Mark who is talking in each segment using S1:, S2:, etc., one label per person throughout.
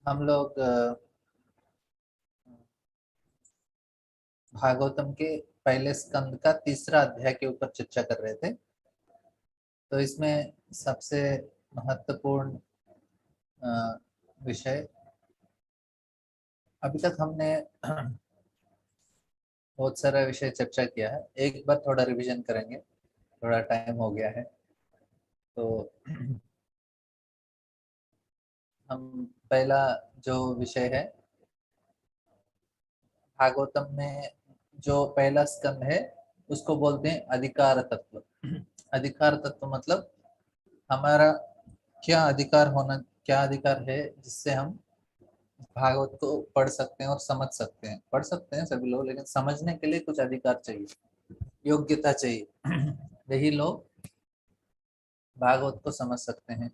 S1: हम लोग भागवतम के पहले स्कंद का तीसरा अध्याय के ऊपर चर्चा कर रहे थे। तो इसमें सबसे महत्वपूर्ण विषय अभी तक हमने बहुत सारा विषय चर्चा किया है। एक बार थोड़ा रिवीजन करेंगे, थोड़ा टाइम हो गया है। तो हम पहला जो विषय है भागवतम में, जो पहला स्कंद है उसको बोलते हैं अधिकार तत्व। अधिकार तत्व मतलब हमारा क्या अधिकार है जिससे हम भागवत को पढ़ सकते हैं और समझ सकते हैं। पढ़ सकते हैं सभी लोग, लेकिन समझने के लिए कुछ अधिकार चाहिए, योग्यता चाहिए। यही लोग भागवत को समझ सकते हैं।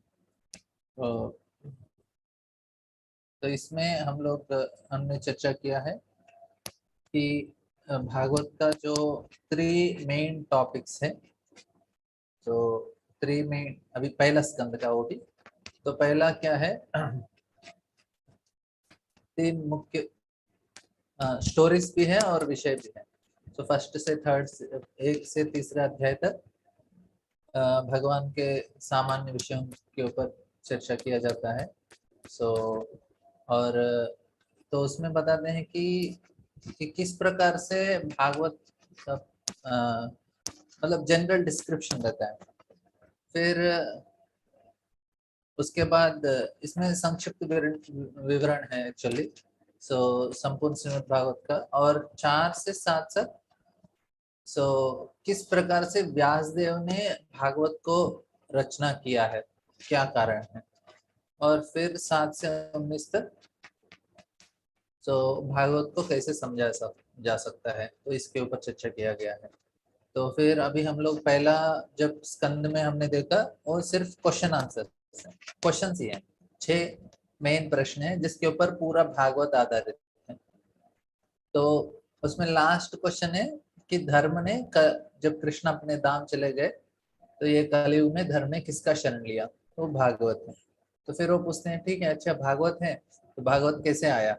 S1: तो इसमें हमने चर्चा किया है कि भागवत का जो 3 मेन टॉपिक्स है, तो 3 मेन, अभी पहला स्कंद का वो भी, तो पहला क्या है, 3 मुख्य स्टोरीज भी है और विषय भी है। तो फर्स्ट से थर्ड, 1 से तीसरा अध्याय तक भगवान के सामान्य विषयों के ऊपर चर्चा किया जाता है। और तो उसमें बताते हैं कि किस प्रकार से भागवत मतलब जनरल डिस्क्रिप्शन रहता है। फिर उसके बाद इसमें संक्षिप्त विवरण है एक्चुअली, संपूर्ण श्रीमद् भागवत का, और 4 से 7 तक किस प्रकार से व्यासदेव ने भागवत को रचना किया है, क्या कारण है, और फिर 7 से 19 तक भागवत को कैसे समझा जा सकता है, तो इसके ऊपर चर्चा किया गया है। तो फिर अभी हम लोग पहला जब स्कंद में हमने देखा, और सिर्फ क्वेश्चन आंसर, क्वेश्चन ही है, 6 मेन प्रश्न है जिसके ऊपर पूरा भागवत आधारित है। तो उसमें लास्ट क्वेश्चन है कि धर्म ने जब कृष्ण अपने धाम चले गए तो ये कलयुग में धर्म ने किसका शरण लिया, तो भागवत है। तो फिर वो पूछते हैं ठीक है, अच्छा भागवत है तो भागवत कैसे आया।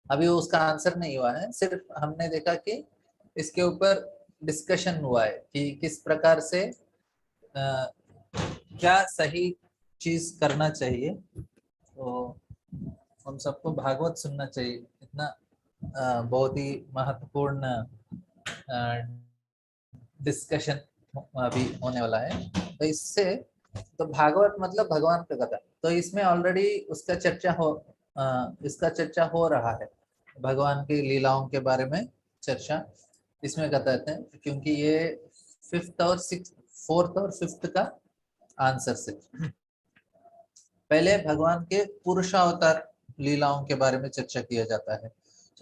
S1: अभी उसका आंसर नहीं हुआ है, सिर्फ हमने देखा कि इसके ऊपर डिस्कशन हुआ है कि किस प्रकार से क्या सही चीज करना चाहिए। तो हम सबको भागवत सुनना चाहिए, इतना बहुत ही महत्वपूर्ण डिस्कशन अभी होने वाला है। तो इससे तो भागवत मतलब भगवान का कथा, तो इसमें ऑलरेडी इसका चर्चा हो रहा है, भगवान की लीलाओं के बारे में चर्चा इसमें कहते हैं, क्योंकि ये 4th और 5th का आंसर से पहले भगवान के पुरुषावतार लीलाओं के बारे में चर्चा किया जाता है।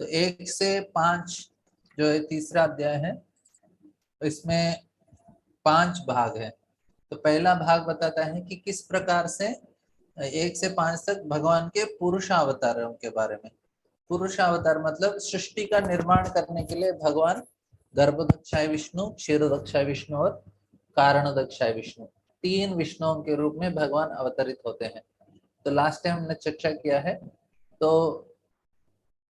S1: तो 1 से 5 जो है तीसरा अध्याय है, इसमें 5 भाग है। तो पहला भाग बताता है कि किस प्रकार से 1 से 5 तक भगवान के पुरुषावतारों के बारे में। पुरुषावतार मतलब सृष्टि का निर्माण करने के लिए भगवान गर्भदक्षाय विष्णु, क्षीरदक्षाय विष्णु और कारणदक्षाय विष्णु, 3 विष्णुओं के रूप में भगवान अवतरित होते हैं। तो लास्ट टाइम हमने चर्चा किया है। तो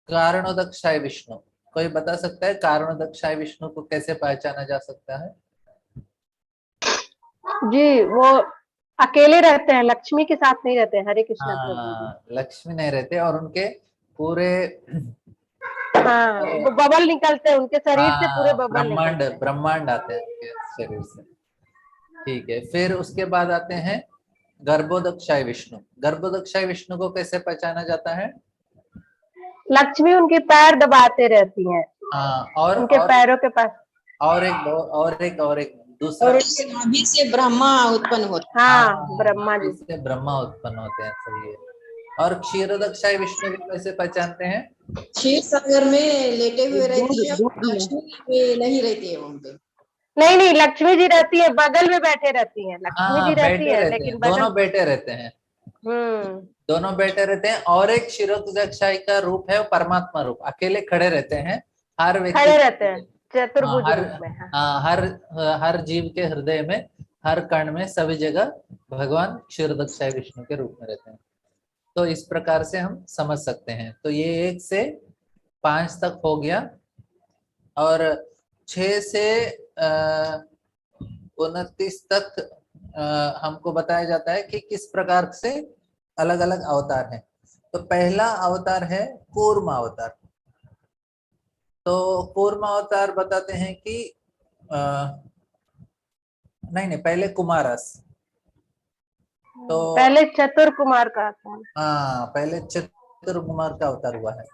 S1: कारणोदक्षाय विष्णु, कोई बता सकता है कारणोदक्षाय विष्णु को कैसे पहचाना जा सकता है?
S2: जी, वो अकेले रहते हैं, लक्ष्मी के साथ नहीं रहते हैं। हरे कृष्णा प्रभु जी।
S1: लक्ष्मी नहीं रहते, और उनके पूरे
S2: वो बबल निकलते हैं, उनके शरीर से पूरे बबल निकलते हैं।
S1: ब्रह्मांड आते हैं उनके शरीर से। ठीक है, फिर उसके बाद आते हैं गर्भोदक्षाय विष्णु। गर्भोदक्षाय विष्णु को कैसे पहचाना जाता है?
S2: लक्ष्मी उनके पैर दबाते रहती हैं।
S1: और
S2: उनके पैरों के पास
S1: और एक दूसरा,
S3: और उसके नाभि से ब्रह्मा उत्पन्न होते
S2: हैं। ब्रह्मा जी
S1: से ब्रह्मा उत्पन्न होते हैं, सही है। और क्षीरोदक्षाय विष्णु को कैसे पहचानते हैं?
S3: क्षीर सागर में लेटे हुए रहती है,
S2: दूध में।
S3: लक्ष्मी में नहीं रहती है वहां पे।
S2: नहीं, लक्ष्मी जी रहती है, बगल में बैठे रहती हैं। लक्ष्मी जी रहती है लेकिन
S1: दोनों बैठे रहते हैं। दोनों बैठे रहते हैं, और एक क्षीरोदक्षाय का रूप है परमात्मा रूप, अकेले खड़े रहते हैं। हर व्यक्ति
S2: खड़े रहते हैं चतुर्भुज रूप में।
S1: हर जीव के हृदय में, हर कण में, सभी जगह भगवान क्षीरोदक्षाय विष्णु के रूप में रहते हैं। तो इस प्रकार से हम समझ सकते हैं। तो ये 1 से 5 तक हो गया, और 6 से 29 तक हमको बताया जाता है कि किस प्रकार से अलग अलग अवतार हैं। तो पहला अवतार है कूर्म अवतार। तो कूर्म अवतार बताते हैं कि नहीं, पहले कुमारस। तो
S2: पहले चतुर कुमार का था।
S1: हाँ, पहले चतुर कुमार का अवतार हुआ है।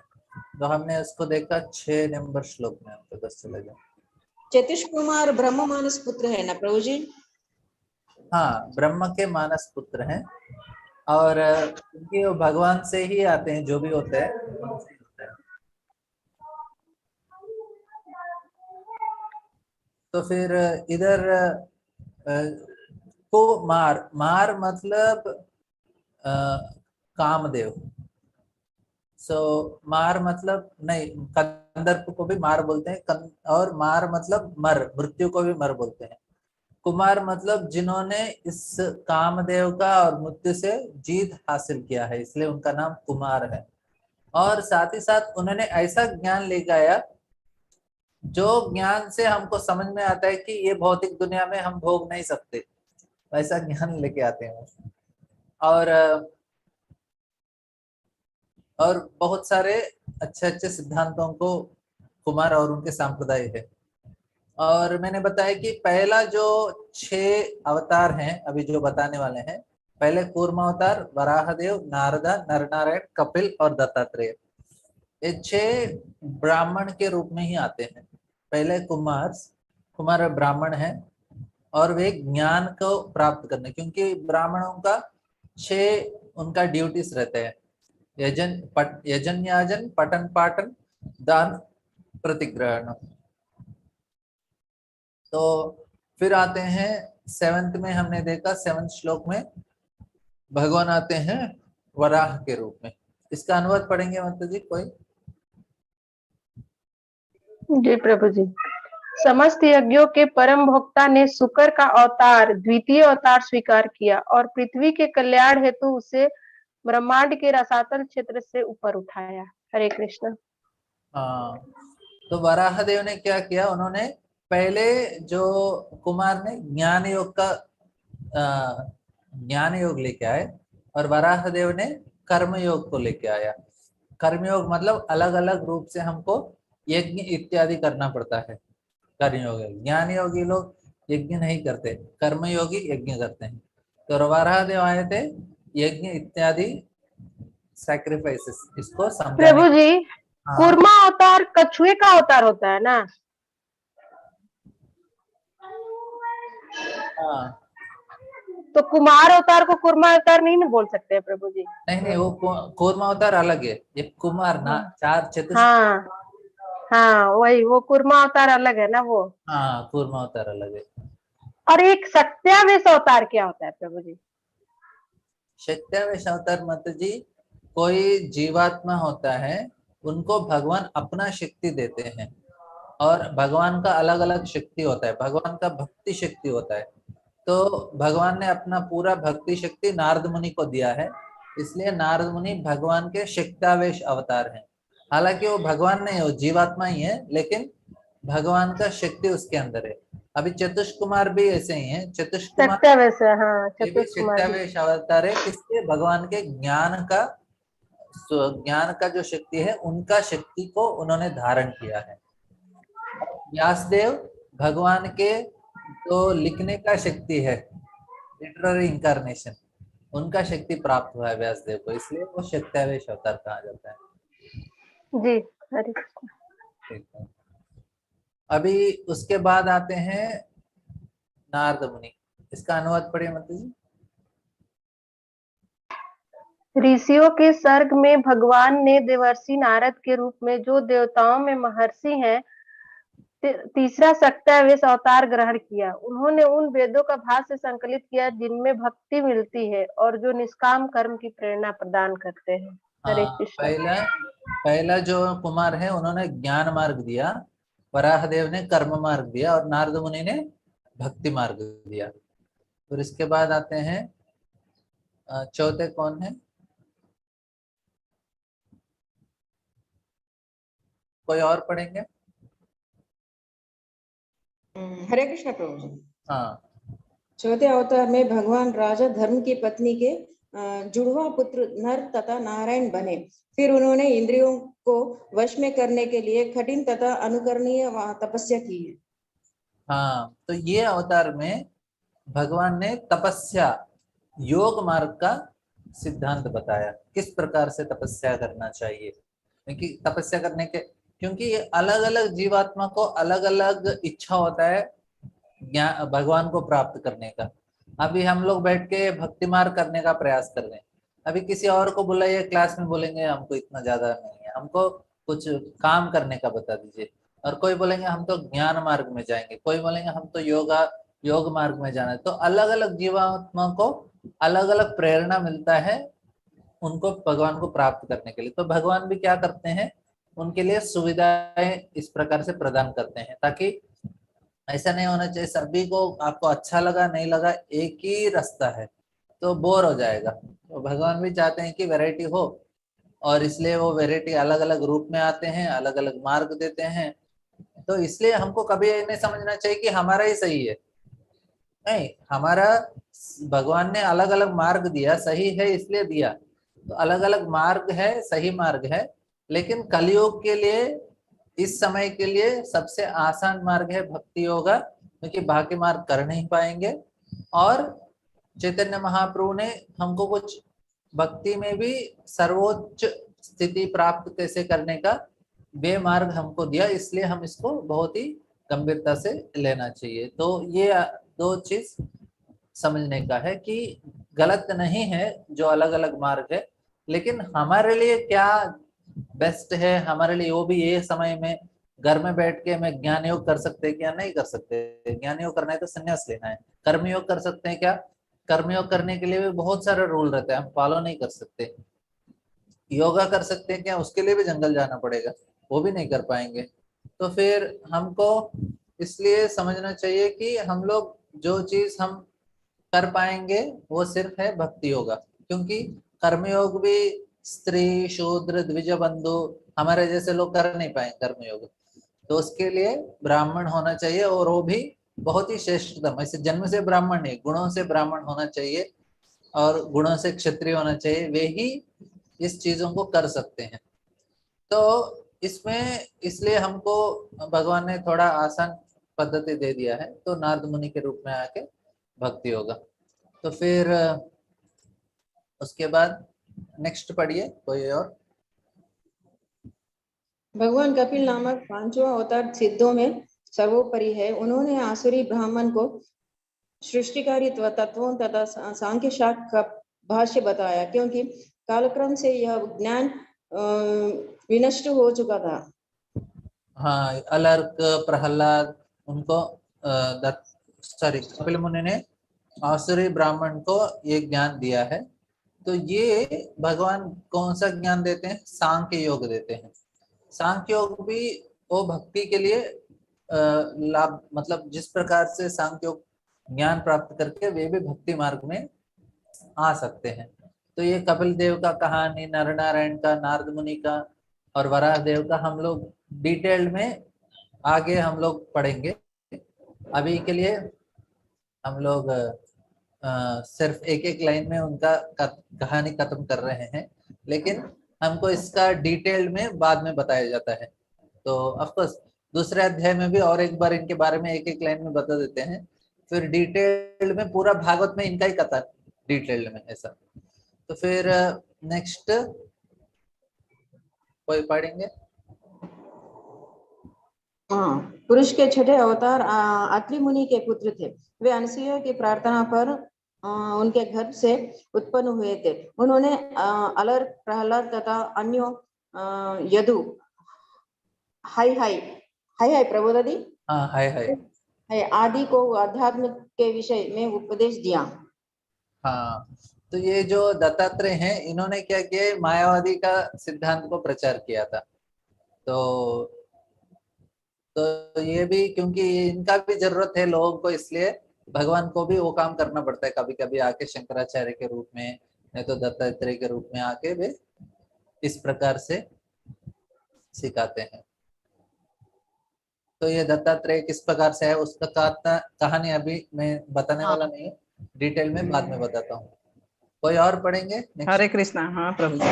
S1: तो हमने उसको देखा 6 नंबर श्लोक में, आपको 10 चला गया।
S3: चतुष कुमार ब्रह्म मानस पुत्र है ना प्रभु जी?
S1: हाँ, ब्रह्म के मानस पुत्र हैं, और क्योंकि वो भगवान से ही आते हैं, जो भी होता है भगवान से ही होता है। तो फिर इधर को मार मार मतलब कामदेव। सो मार मतलब, नहीं, कंदर्प को भी मार बोलते हैं, और मार मतलब मर, मृत्यु को भी मर बोलते हैं। कुमार मतलब जिन्होंने इस कामदेव का और मृत्यु से जीत हासिल किया है, इसलिए उनका नाम कुमार है। और साथ ही साथ उन्होंने ऐसा ज्ञान लेकर आया जो ज्ञान से हमको समझ में आता है कि ये भौतिक दुनिया में हम भोग नहीं सकते, वैसा ज्ञान लेके आते हैं। और बहुत सारे अच्छे अच्छे सिद्धांतों को कुमार और उनके संप्रदाय है। और मैंने बताया कि पहला जो 6 अवतार हैं अभी जो बताने वाले हैं, पहले कूर्म अवतार, वराहदेव, नारदा, नरनारायण, कपिल और दत्तात्रेय, ये 6 ब्राह्मण के रूप में ही आते हैं। पहले कुमार ब्राह्मण है, और वे ज्ञान को प्राप्त करने, क्योंकि ब्राह्मणों का 6 उनका ड्यूटीज रहते हैं, यजन याजन, पठन पाठन, दान, प्रतिग्रहण। तो फिर आते हैं 7th में, हमने देखा 7th श्लोक में भगवान आते हैं वराह के रूप में। इसका अनुवाद पढ़ेंगे माता जी कोई?
S2: जी प्रभु जी। समस्त यज्ञों के परम भोक्ता ने शुक्र का अवतार, द्वितीय अवतार स्वीकार किया और पृथ्वी के कल्याण हेतु उसे ब्रह्मांड के रसातल क्षेत्र से ऊपर उठाया। हरे कृष्ण।
S1: हाँ, तो वराह देव ने क्या किया, उन्होंने पहले जो कुमार ने ज्ञान योग का ज्ञान योग लेके आए, और वराह देव ने कर्म योग को लेके आया। कर्म योग मतलब अलग अलग रूप से हमको यज्ञ इत्यादि करना पड़ता है। कर्म योग, ज्ञान योगी लोग यज्ञ नहीं करते, कर्म योगी यज्ञ करते हैं। तो वराह देव आए थे यज्ञ इत्यादि सैक्रिफाइसेस इसको समझाने
S2: प्रभु
S1: के।
S2: जी,
S1: हाँ
S2: कूर्मा अवतार कछुए का अवतार होता है ना?
S1: हाँ,
S2: तो कुमार अवतार को कूर्मा अवतार नहीं ना बोल सकते हैं प्रभु जी?
S1: नहीं, वो कूर्म अवतार अलग है, ये कुमार ना, 4 चतुष्ट।
S2: हाँ हाँ, वही, वो कूर्मा अवतार अलग है ना वो।
S1: हाँ, कूर्म अवतार अलग है।
S2: और एक सत्यावेश अवतार क्या होता है प्रभु जी?
S1: सत्यावेश अवतार माता जी, कोई जीवात्मा होता है, उनको भगवान अपना शक्ति देते हैं, और भगवान का अलग अलग शक्ति होता है, भगवान का भक्ति शक्ति होता है। तो भगवान ने अपना पूरा भक्ति शक्ति नारद मुनि को दिया है, इसलिए नारद मुनि भगवान के शक्तावेश अवतार हैं। हालांकि वो भगवान नहीं है, वो जीवात्मा ही है, लेकिन भगवान का शक्ति उसके अंदर है। अभी चतुष कुमार भी ऐसे ही हैं, चतुष कुमार
S2: सत्यावेश है, हाँ,
S1: ये भी
S2: चतुष कुमार जी।
S1: शक्तावेश अवतार है, किसके? भगवान के ज्ञान का जो शक्ति है, उनका शक्ति को उन्होंने धारण किया है। व्यासदेव भगवान के जो लिखने का शक्ति है, लिटरेरी इंकारनेशन, उनका शक्ति प्राप्त हुआ है व्यासदेव को, इसलिए वो शक्तावेश अवतार कहा जाता है।
S2: जी, हरे कृष्ण।
S1: ठीक है। अभी उसके बाद आते हैं नारद मुनि, इसका अनुवाद पढ़िए मतलब जी।
S2: ऋषियों के सर्ग में भगवान ने देवर्षि नारद के रूप में, जो देवताओं में महर्षि हैं, तीसरा सत्यावेश अवतार ग्रहण किया। उन्होंने उन वेदों का भाष्य संकलित किया जिनमें भक्ति मिलती है और जो निष्काम कर्म की प्रेरणा प्रदान करते हैं। हरे
S1: हाँ,
S2: कृष्ण।
S1: पहला पहला जो कुमार है उन्होंने ज्ञान मार्ग दिया, वराहदेव ने कर्म मार्ग दिया, और नारद मुनि ने भक्ति मार्ग दिया। और इसके बाद आते हैं चौथे कौन है? कोई और पढ़ेंगे?
S3: हरे कृष्ण प्रभु जी।
S1: हाँ।
S3: चौथे अवतार में भगवान राजा धर्म की पत्नी के जुड़वा पुत्र नर तथा नारायण बने। फिर उन्होंने इंद्रियों को वश में करने के लिए कठिन तथा अनुकरणीय तपस्या की है।
S1: हाँ, तो ये अवतार में भगवान ने तपस्या, योग मार्ग का सिद्धांत बताया, किस प्रकार से तपस्या करना चाहिए। क्योंकि तपस्या करने के, क्योंकि अलग अलग जीवात्मा को अलग अलग इच्छा होता है ज्ञान भगवान को प्राप्त करने का। अभी हम लोग बैठ के भक्ति मार्ग करने का प्रयास कर रहे हैं, अभी किसी और को बुलाइए क्लास में, बोलेंगे हमको इतना ज्यादा नहीं है, हमको कुछ काम करने का बता दीजिए। और कोई बोलेंगे हम तो ज्ञान मार्ग में जाएंगे, कोई बोलेंगे हम तो योग मार्ग में जाना है। तो अलग अलग जीवात्मा को अलग अलग प्रेरणा मिलता है उनको भगवान को प्राप्त करने के लिए। तो भगवान भी क्या करते हैं, उनके लिए सुविधाएं इस प्रकार से प्रदान करते हैं, ताकि ऐसा नहीं होना चाहिए सभी को आपको अच्छा लगा नहीं लगा एक ही रास्ता है तो बोर हो जाएगा। तो भगवान भी चाहते हैं कि वैरायटी हो, और इसलिए वो वैरायटी अलग अलग रूप में आते हैं, अलग अलग मार्ग देते हैं। तो इसलिए हमको कभी ये नहीं समझना चाहिए कि हमारा ही सही है, नहीं, हमारा भगवान ने अलग अलग मार्ग दिया, सही है इसलिए दिया। तो अलग अलग मार्ग है, सही मार्ग है, लेकिन कलयुग के लिए, इस समय के लिए सबसे आसान मार्ग है भक्ति योगा, क्योंकि बाकी मार्ग कर नहीं पाएंगे। और चैतन्य महाप्रभु ने हमको कुछ भक्ति में भी सर्वोच्च स्थिति प्राप्त कैसे करने का वे मार्ग हमको दिया, इसलिए हम इसको बहुत ही गंभीरता से लेना चाहिए। तो ये दो चीज समझने का है कि गलत नहीं है जो अलग अलग मार्ग है, लेकिन हमारे लिए क्या बेस्ट है, हमारे लिए वो भी ये समय में घर में बैठ के मैं ज्ञान योग कर सकते हैं क्या? नहीं कर सकते। ज्ञान योग करना है तो संन्यास लेना है। कर्म योग कर सकते हैं क्या? कर्म योग करने के लिए भी बहुत सारे रूल रहते हैं, हम फॉलो नहीं कर सकते। योगा कर सकते हैं क्या? उसके लिए भी जंगल जाना पड़ेगा, वो भी नहीं कर पाएंगे। तो फिर हमको इसलिए समझना चाहिए कि हम लोग जो चीज हम कर पाएंगे वो सिर्फ है भक्ति योगा, क्योंकि कर्मयोग भी स्त्री शूद्र द्विज बंधु हमारे जैसे लोग कर नहीं पाएंगे कर्मयोग। तो उसके लिए ब्राह्मण होना चाहिए, और वो भी बहुत ही श्रेष्ठतम, ऐसे जन्म से ब्राह्मण नहीं, गुणों से ब्राह्मण होना चाहिए और गुणों से क्षत्रिय होना चाहिए, वे ही इस चीजों को कर सकते हैं। तो इसमें इसलिए हमको भगवान ने थोड़ा आसान पद्धति दे दिया है, तो नारद मुनि के रूप में आके भक्ति होगा। तो फिर उसके बाद नेक्स्ट पढ़िए कोई और।
S3: भगवान कपिल नामक पांचवा अवतार सिद्धों में सर्वोपरि है। उन्होंने आसुरी ब्राह्मण को सृष्टिकारी तत्वों तथा सांख्य शास्त्र का भाष्य बताया, क्योंकि कालक्रम से यह ज्ञान विनष्ट हो चुका था।
S1: हाँ, अलर्क प्रहलाद उनको कपिल मुनि ने आसुरी ब्राह्मण को ये ज्ञान दिया है। तो ये भगवान कौन सा ज्ञान देते हैं? सांख्य योग देते हैं। सांख्य योग भी वो भक्ति के लिए लाभ, मतलब जिस प्रकार से सांख्य योग ज्ञान प्राप्त करके वे भी भक्ति मार्ग में आ सकते हैं। तो ये कपिल देव का कहानी, नर नारायण का, नारद मुनि का और वराह देव का हम लोग डिटेल में आगे हम लोग पढ़ेंगे। अभी के लिए हम लोग सिर्फ एक एक लाइन में उनका कहानी खत्म कर रहे हैं, लेकिन हमको इसका डिटेल में बाद में बताया जाता है। तो ऑफ कोर्स दूसरे अध्याय में भी और एक बार इनके बारे में एक एक लाइन में बता देते हैं, फिर डिटेल में पूरा भागवत में इनका ही कथा डिटेल में ऐसा। तो फिर नेक्स्ट कोई पढ़ेंगे?
S3: हाँ, पुरुष के छठे अवतार अत्रि मुनि के पुत्र थे। वे अनसुया की प्रार्थना पर उनके घर से उत्पन्न हुए थे। उन्होंने अलर प्रहलाद तथा अन्यों यदु हाय हाय हाय हाय प्रबोधि
S1: हाँ, हाय हाय
S3: आदि को अध्यात्म के विषय में उपदेश दिया।
S1: हाँ, तो ये जो दत्तात्रेय हैं इन्होंने क्या किया, मायावादी का सिद्धांत को प्रचार किया था। तो ये भी क्योंकि इनका भी जरूरत है लोगों को, इसलिए भगवान को भी वो काम करना पड़ता है, कभी कभी आके शंकराचार्य के रूप में, नहीं तो दत्तात्रेय के रूप में आके वे इस प्रकार से सिखाते हैं। तो ये दत्तात्रेय किस प्रकार से है उसका कहानी अभी मैं बताने
S4: हाँ।
S1: वाला नहीं हूँ, डिटेल में बाद में बताता हूँ। कोई और पढ़ेंगे नेक्स्ट?
S4: हरे कृष्णा। हाँ प्रभु जी।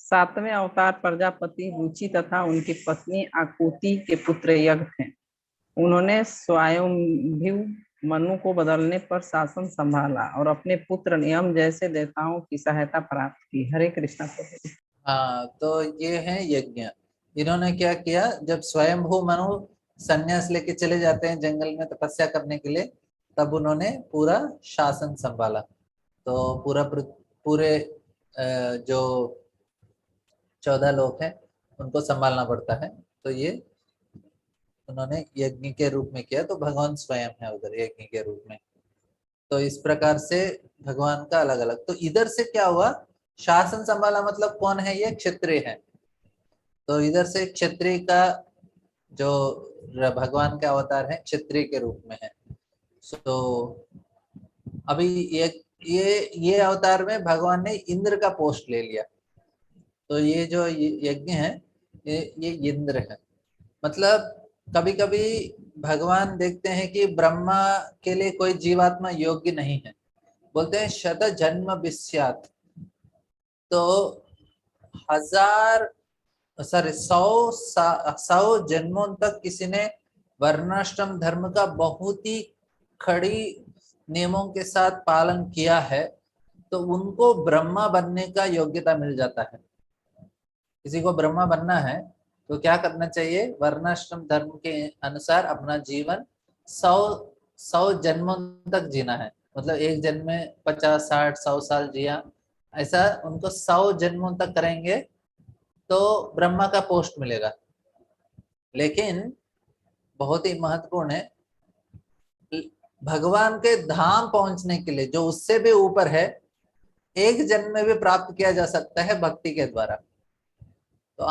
S4: 7वें अवतार प्रजापति रुचि तथा उनकी पत्नी आकुति के पुत्र यज्ञ थे। उन्होंने स्वयंभू मनु को बदलने पर शासन संभाला और अपने पुत्र नियम जैसे देवताओं की सहायता प्राप्त की। हरे कृष्णा प्रभु जी।
S1: हाँ, तो ये है यज्ञ। इन्होंने क्या किया, जब स्वयंभू मनु संन्यास लेके चले जाते हैं जंगल में तपस्या करने के लिए, तब उन्होंने पूरा शासन संभाला। तो पूरे जो 14 लोग हैं उनको संभालना पड़ता है, तो ये उन्होंने यज्ञ के रूप में किया। तो भगवान स्वयं है उधर यज्ञ के रूप में। तो इस प्रकार से भगवान का अलग अलग। तो इधर से क्या हुआ, शासन संभाला मतलब कौन है, ये क्षत्रिय है। तो इधर से क्षत्रिय का जो भगवान का अवतार है क्षत्रिय के रूप में है। तो अभी ये अवतार में भगवान ने इंद्र का पोस्ट ले लिया। तो ये जो यज्ञ है ये इंद्र है। मतलब कभी कभी भगवान देखते हैं कि ब्रह्मा के लिए कोई जीवात्मा योग्य नहीं है, बोलते हैं शत जन्म विस्यात्। तो 100 जन्मों तक किसी ने वर्णाश्रम धर्म का बहुत ही कड़ी नियमों के साथ पालन किया है, तो उनको ब्रह्मा बनने का योग्यता मिल जाता है। किसी को ब्रह्मा बनना है तो क्या करना चाहिए, वर्णाश्रम धर्म के अनुसार अपना जीवन 100 जन्मों तक जीना है। मतलब एक जन्म में 50, 60, 100 साल जिया, ऐसा उनको 100 जन्मों तक करेंगे तो ब्रह्मा का पोस्ट मिलेगा। लेकिन बहुत ही महत्वपूर्ण है, भगवान के धाम पहुंचने के लिए जो उससे भी ऊपर है, एक जन्म में भी प्राप्त किया जा सकता है भक्ति के द्वारा। तो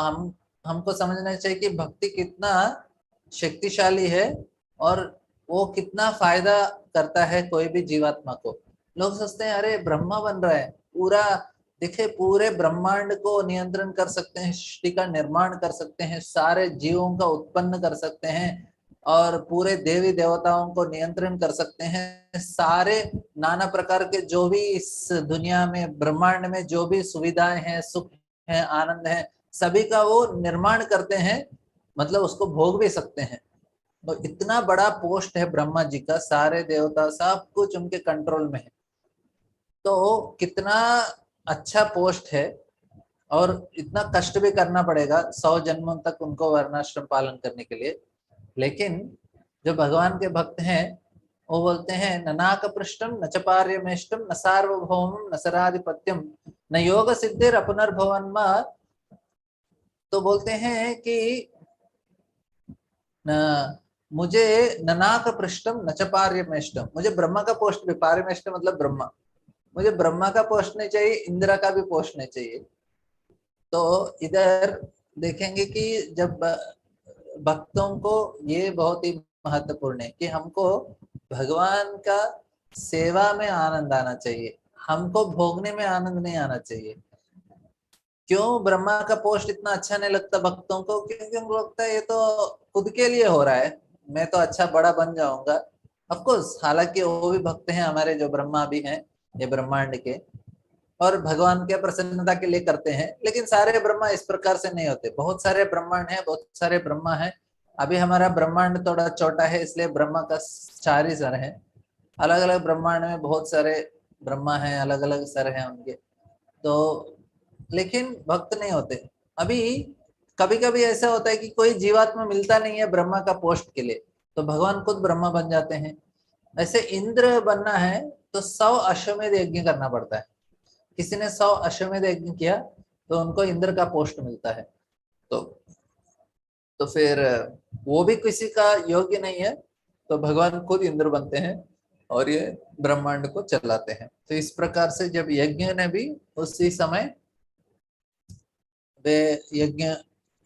S1: हमको समझना चाहिए कि भक्ति कितना शक्तिशाली है और वो कितना फायदा करता है कोई भी जीवात्मा को। लोग सोचते हैं अरे ब्रह्मा बन रहा है, पूरा देखिए पूरे ब्रह्मांड को नियंत्रण कर सकते हैं, सृष्टि का निर्माण कर सकते हैं, सारे जीवों का उत्पन्न कर सकते हैं और पूरे देवी देवताओं को नियंत्रण कर सकते हैं। सारे नाना प्रकार के जो भी इस दुनिया में ब्रह्मांड में जो भी सुविधाएं हैं, सुख है, आनंद है, सभी का वो निर्माण करते हैं, मतलब उसको भोग भी सकते हैं। तो इतना बड़ा पोस्ट है ब्रह्मा जी का, सारे देवता सब कुछ उनके कंट्रोल में है। तो कितना अच्छा पोस्ट है और इतना कष्ट भी करना पड़ेगा 100 जन्मों तक उनको वर्णाश्रम पालन करने के लिए। लेकिन जो भगवान के भक्त हैं वो बोलते हैं न नाक पृष्ठम न च पार्यमेष्टम न सार्वभौमम न सराधिपत्यम न योग सिद्धिर अपनर्भवन। तो बोलते हैं कि न मुझे ननाक पृष्ठम न च पार्यमेष्टम, मुझे ब्रह्मा का पोस्ट भी, पार्यमेष्ट मतलब ब्रह्मा, मुझे ब्रह्मा का पोस्ट नहीं चाहिए, इंद्र का भी पोस्ट नहीं चाहिए। तो इधर देखेंगे कि जब भक्तों को ये बहुत ही महत्वपूर्ण है कि हमको भगवान का सेवा में आनंद आना चाहिए, हमको भोगने में आनंद नहीं आना चाहिए। क्यों ब्रह्मा का पोस्ट इतना अच्छा नहीं लगता भक्तों को, क्योंकि उनको लगता है ये तो खुद के लिए हो रहा है, मैं तो अच्छा बड़ा बन जाऊंगा। ऑफकोर्स हालांकि वो भी भक्त हैं हमारे जो ब्रह्मा भी हैं ये ब्रह्मांड के, और भगवान के प्रसन्नता के लिए करते हैं, लेकिन सारे ब्रह्मा इस प्रकार से नहीं होते। बहुत सारे ब्रह्मांड हैं, बहुत सारे ब्रह्मा हैं। अभी हमारा ब्रह्मांड थोड़ा छोटा है इसलिए ब्रह्मा का 4 ही सर है। अलग अलग ब्रह्मांड में बहुत सारे ब्रह्मा हैं, अलग अलग सर हैं उनके, तो लेकिन भक्त नहीं होते। अभी कभी कभी ऐसा होता है कि कोई जीवात्मा मिलता नहीं है ब्रह्मा का पोस्ट के लिए, तो भगवान खुद ब्रह्मा बन जाते हैं। ऐसे इंद्र बनना है तो 100 अश्वमेध यज्ञ करना पड़ता है। किसी ने 100 अश्वमेध यज्ञ किया तो उनको इंद्र का पोस्ट मिलता है। तो फिर वो भी किसी का योग्य नहीं है, तो भगवान खुद इंद्र बनते हैं और ये ब्रह्मांड को चलाते हैं। तो इस प्रकार से जब यज्ञ ने भी उसी समय वे यज्ञ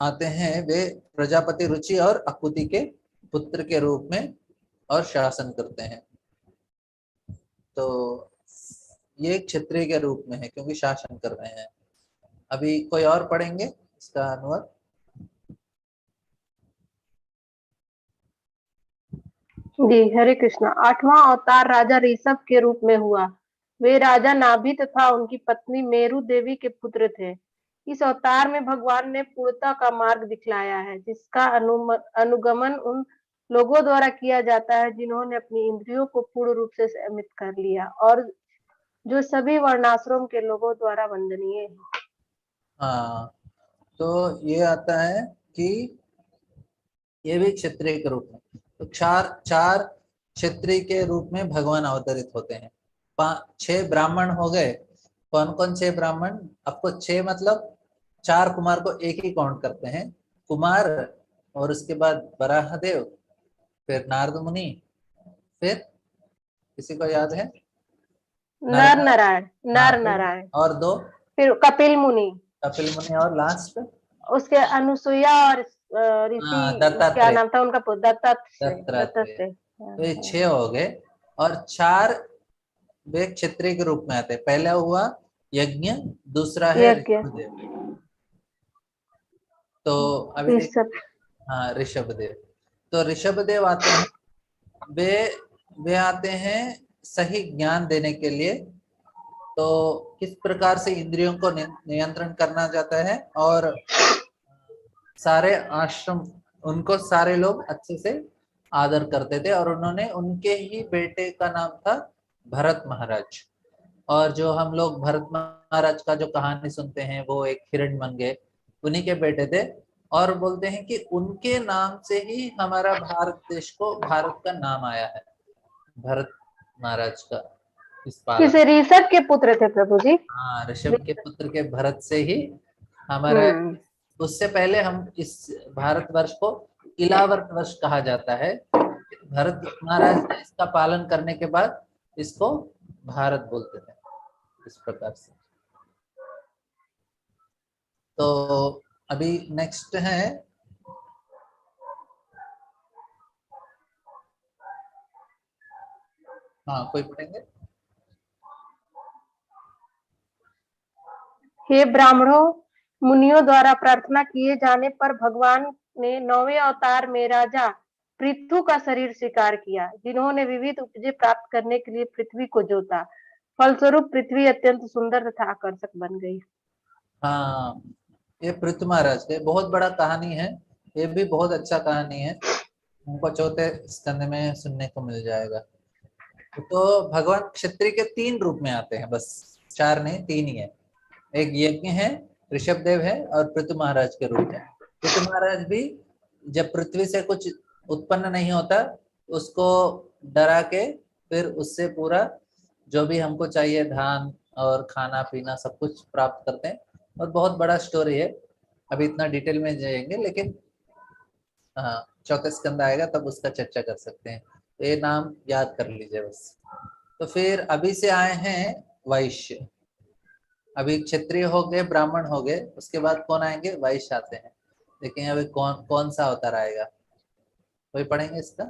S1: आते हैं, वे प्रजापति रुचि और आकुति के पुत्र के रूप में और शासन करते हैं। तो ये क्षत्रिय के रूप में है क्योंकि शासन कर रहे हैं। अभी कोई और पढ़ेंगे इसका अनुवाद?
S2: जी हरे कृष्णा। 8वां अवतार राजा ऋषभ के रूप में हुआ। वे राजा नाभि तथा उनकी पत्नी मेरु देवी के पुत्र थे। इस अवतार में भगवान ने पूर्णता का मार्ग दिखलाया है, जिसका अनुगमन उन लोगों द्वारा किया जाता है जिन्होंने अपनी इंद्रियों को पूर्ण रूप से संयमित कर लिया और जो सभी वर्णाश्रम के लोगों द्वारा वंदनीय है।
S1: हाँ, तो ये आता है कि ये भी क्षत्रिय के रूप में, तो चार चार क्षत्रिय के रूप में भगवान अवतरित होते हैं। 6 ब्राह्मण हो गए। कौन कौन 6 ब्राह्मण? आपको 6 मतलब 4 कुमार को एक ही काउंट करते हैं, कुमार, और उसके बाद वराहदेव, फिर नारद मुनि, फिर किसी को याद है?
S2: नर नारायण,
S1: हाँ,
S2: नर नारायण,
S1: और 2
S2: फिर कपिल मुनि,
S1: कपिल मुनि, और लास्ट
S2: उसके अनुसुईया और ऋषि, क्या
S1: दत्तात्रेय।
S2: नाम था उनका? दत्तात्रेय।
S1: दत्तात्रेय।
S2: दत्तात्रेय।
S1: तो ये 6 हो गए, और 4 वे क्षत्रिय के रूप में आते हैं। पहला हुआ यज्ञ, दूसरा है
S2: यज्ञ,
S1: ऋषभदेव। तो अभी देख,
S2: ऋषभ।
S1: हाँ, ऋषभदेव। तो ऋषभदेव आते हैं, वे वे आते हैं सही ज्ञान देने के लिए। तो किस प्रकार से इंद्रियों को नियंत्रण करना जाता है, और सारे आश्रम, उनको सारे लोग अच्छे से आदर करते थे, और उन्होंने, उनके ही बेटे का नाम था भरत महाराज। और जो हम लोग भरत महाराज का जो कहानी सुनते हैं, वो एक हिरण्मंगे, उन्हीं के बेटे थे। और बोलते हैं कि उनके नाम से ही हमारा भारत देश को भारत का नाम आया है, भरत महाराज का इस
S2: किस
S1: पालन।
S2: ऋषभ के पुत्र थे प्रभु जी?
S1: हाँ, ऋषभ के पुत्र के भरत से ही हमारा,
S2: हम्म।
S1: उससे पहले हम इस भारतवर्ष को इलावर्त वर्ष कहा जाता है। भरत महाराज ने इसका पालन करने के बाद इसको भारत बोलते थे, इस प्रकार से। तो अभी नेक्स्ट है, हाँ, कोई पढ़ेंगे?
S2: हे ब्राह्मणों, मुनियों द्वारा प्रार्थना किए जाने पर भगवान ने 9वें अवतार में राजा पृथु का शरीर स्वीकार किया, जिन्होंने विविध उपजे प्राप्त करने के लिए पृथ्वी को जोता। फलस्वरूप पृथ्वी अत्यंत सुंदर तथा आकर्षक बन गई।
S1: हाँ, ये पृथु महाराज के बहुत बड़ा कहानी है, ये भी बहुत अच्छा कहानी है, हमको 4थे स्कंद में सुनने को मिल जाएगा। तो भगवान क्षत्रिय के 3 रूप में आते हैं, बस 4 नहीं, 3 ही है। एक यज्ञ है, ऋषभदेव है, और पृथु महाराज के रूप में। पृथु महाराज भी जब पृथ्वी से कुछ उत्पन्न नहीं होता, उसको डरा के फिर उससे पूरा जो भी हमको चाहिए, धान और खाना पीना सब कुछ प्राप्त करते हैं। और बहुत बड़ा स्टोरी है, अभी इतना डिटेल में जाएंगे, लेकिन हाँ, 4थे स्कंद आएगा तब उसका चर्चा कर सकते हैं। तो ये नाम याद कर लीजिए बस। तो फिर अभी से आए हैं वैश्य। अभी क्षत्रिय हो गए, ब्राह्मण हो गए, उसके बाद कौन आएंगे? वैश्य आते हैं। देखेंगे अभी कौन कौन सा अवतार आएगा, कोई पढ़ेंगे इसका?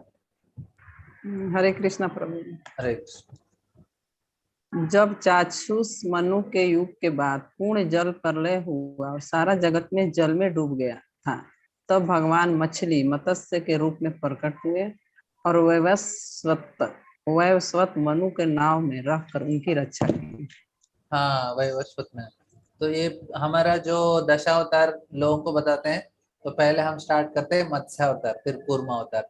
S4: हरे कृष्णा प्रभु।
S1: हरे कृष्ण।
S4: जब चाक्षुष मनु के युग के बाद पूर्ण जल प्रलय हुआ और सारा जगत में जल में डूब गया था, तब भगवान मछली मत्स्य के रूप में प्रकट हुए और वैवस्वत मनु के नाव में रहकर उनकी रक्षा की।
S1: हाँ, वैवस्वत में। तो ये हमारा जो दशावतार लोगों को बताते हैं, तो पहले हम स्टार्ट करते हैं मत्स्यावतार, फिर कूर्मावतार,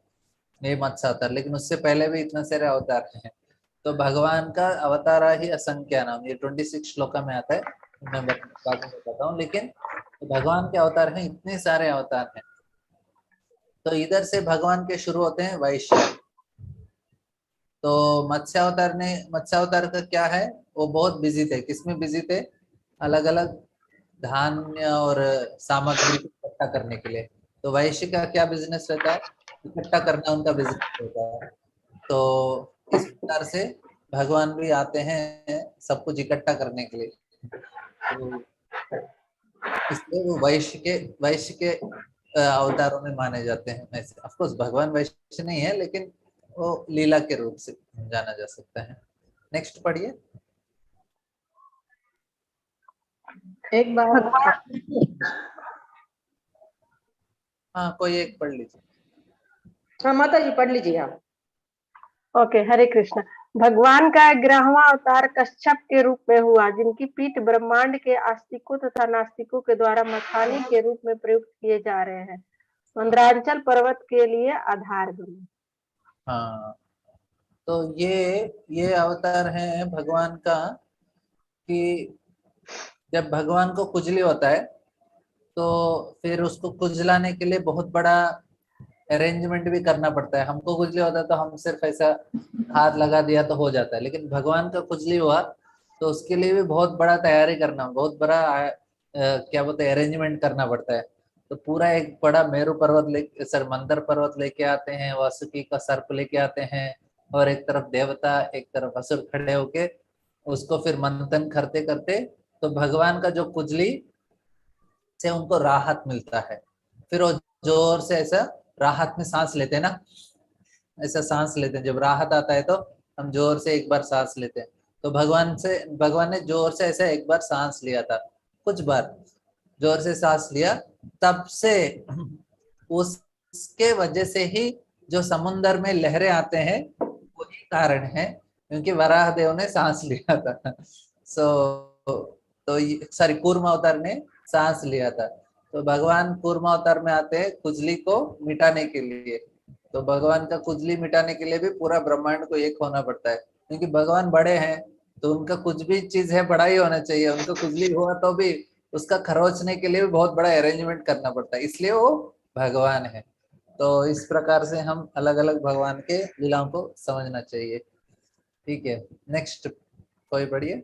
S1: ये मत्स्यावतार, लेकिन उससे पहले भी इतने सारे अवतार हैं। तो भगवान का अवतारा ही असंख्य नाम, ये 26 श्लोका में आता है, मैं बाद में बताता हूँ। लेकिन भगवान के अवतार हैं, इतने सारे अवतार हैं। तो इधर से भगवान के शुरू होते हैं वैश्य। तो मत्स्यावतार का क्या है? वो बहुत बिजी थे। किसमें बिजी थे? अलग अलग धान्य और सामग्री इकट्ठा करने के लिए। तो वैश्य का क्या बिजनेस रहता है? इकट्ठा करना उनका बिजनेस रहता है। तो इस प्रकार से भगवान भी आते हैं सब कुछ इकट्ठा करने के लिए। तो इसलिए वो वैश्य के अवतारों में माने जाते हैं। ऑफ कोर्स भगवान वैश्य नहीं है, लेकिन वो लीला के रूप से जाना जा सकता है। नेक्स्ट पढ़िए।
S3: एक बार
S1: हाँ, कोई एक पढ़ लीजिए।
S3: हाँ माता जी पढ़ लीजिए आप।
S2: ओके, हरे कृष्णा। भगवान का 11वां अवतार कश्यप के रूप में हुआ, जिनकी पीठ ब्रह्मांड के आस्तिकों तथा नास्तिकों के द्वारा मथानी के रूप में प्रयुक्त किए जा रहे हैं। मंदरांचल पर्वत के लिए आधार बने।
S1: हाँ, तो ये अवतार है भगवान का कि जब भगवान को कुजली होता है तो फिर उसको कुजलाने के लिए बहुत बड़ा अरेंजमेंट भी करना पड़ता है। हमको कुजली होता है तो हम सिर्फ ऐसा हाथ लगा दिया तो हो जाता है, लेकिन भगवान का कुजली हुआ तो उसके लिए भी बहुत बड़ा तैयारी करना, बहुत बड़ा क्या बोलते हैं अरेंजमेंट करना पड़ता है। तो पूरा एक बड़ा मेरू पर्वत ले सर मंदर पर्वत लेके आते हैं, वासुकी का सर्प लेके आते हैं, और एक तरफ देवता एक तरफ असुर खड़े होके उसको फिर मंथन करते करते तो भगवान का जो कुजली से उनको राहत मिलता है। फिर वो जोर से ऐसा राहत में सांस लेते हैं ना, ऐसा सांस लेते हैं। जब राहत आता है तो हम जोर से एक बार सांस लेते हैं। तो भगवान ने जोर से ऐसा एक बार सांस लिया था, कुछ बार जोर से सांस लिया, तब से उसके वजह से ही जो समुन्द्र में लहरें आते हैं वही कारण है, क्योंकि वराह देव ने सांस लिया था। तो सॉरी कूर्म अवतार ने सांस लिया था। तो भगवान कूर्म अवतार में आते हैं कुजली को मिटाने के लिए। तो भगवान का कुजली मिटाने के लिए भी पूरा ब्रह्मांड को एक होना पड़ता है, क्योंकि भगवान बड़े हैं तो उनका कुछ भी चीज है बड़ा ही होना चाहिए। उनको कुजली हुआ तो भी उसका खरोचने के लिए भी बहुत बड़ा अरेंजमेंट करना पड़ता है, इसलिए वो भगवान है। तो इस प्रकार से हम अलग अलग भगवान के लीलाओं को समझना चाहिए। ठीक है, नेक्स्ट कोई पढ़िए।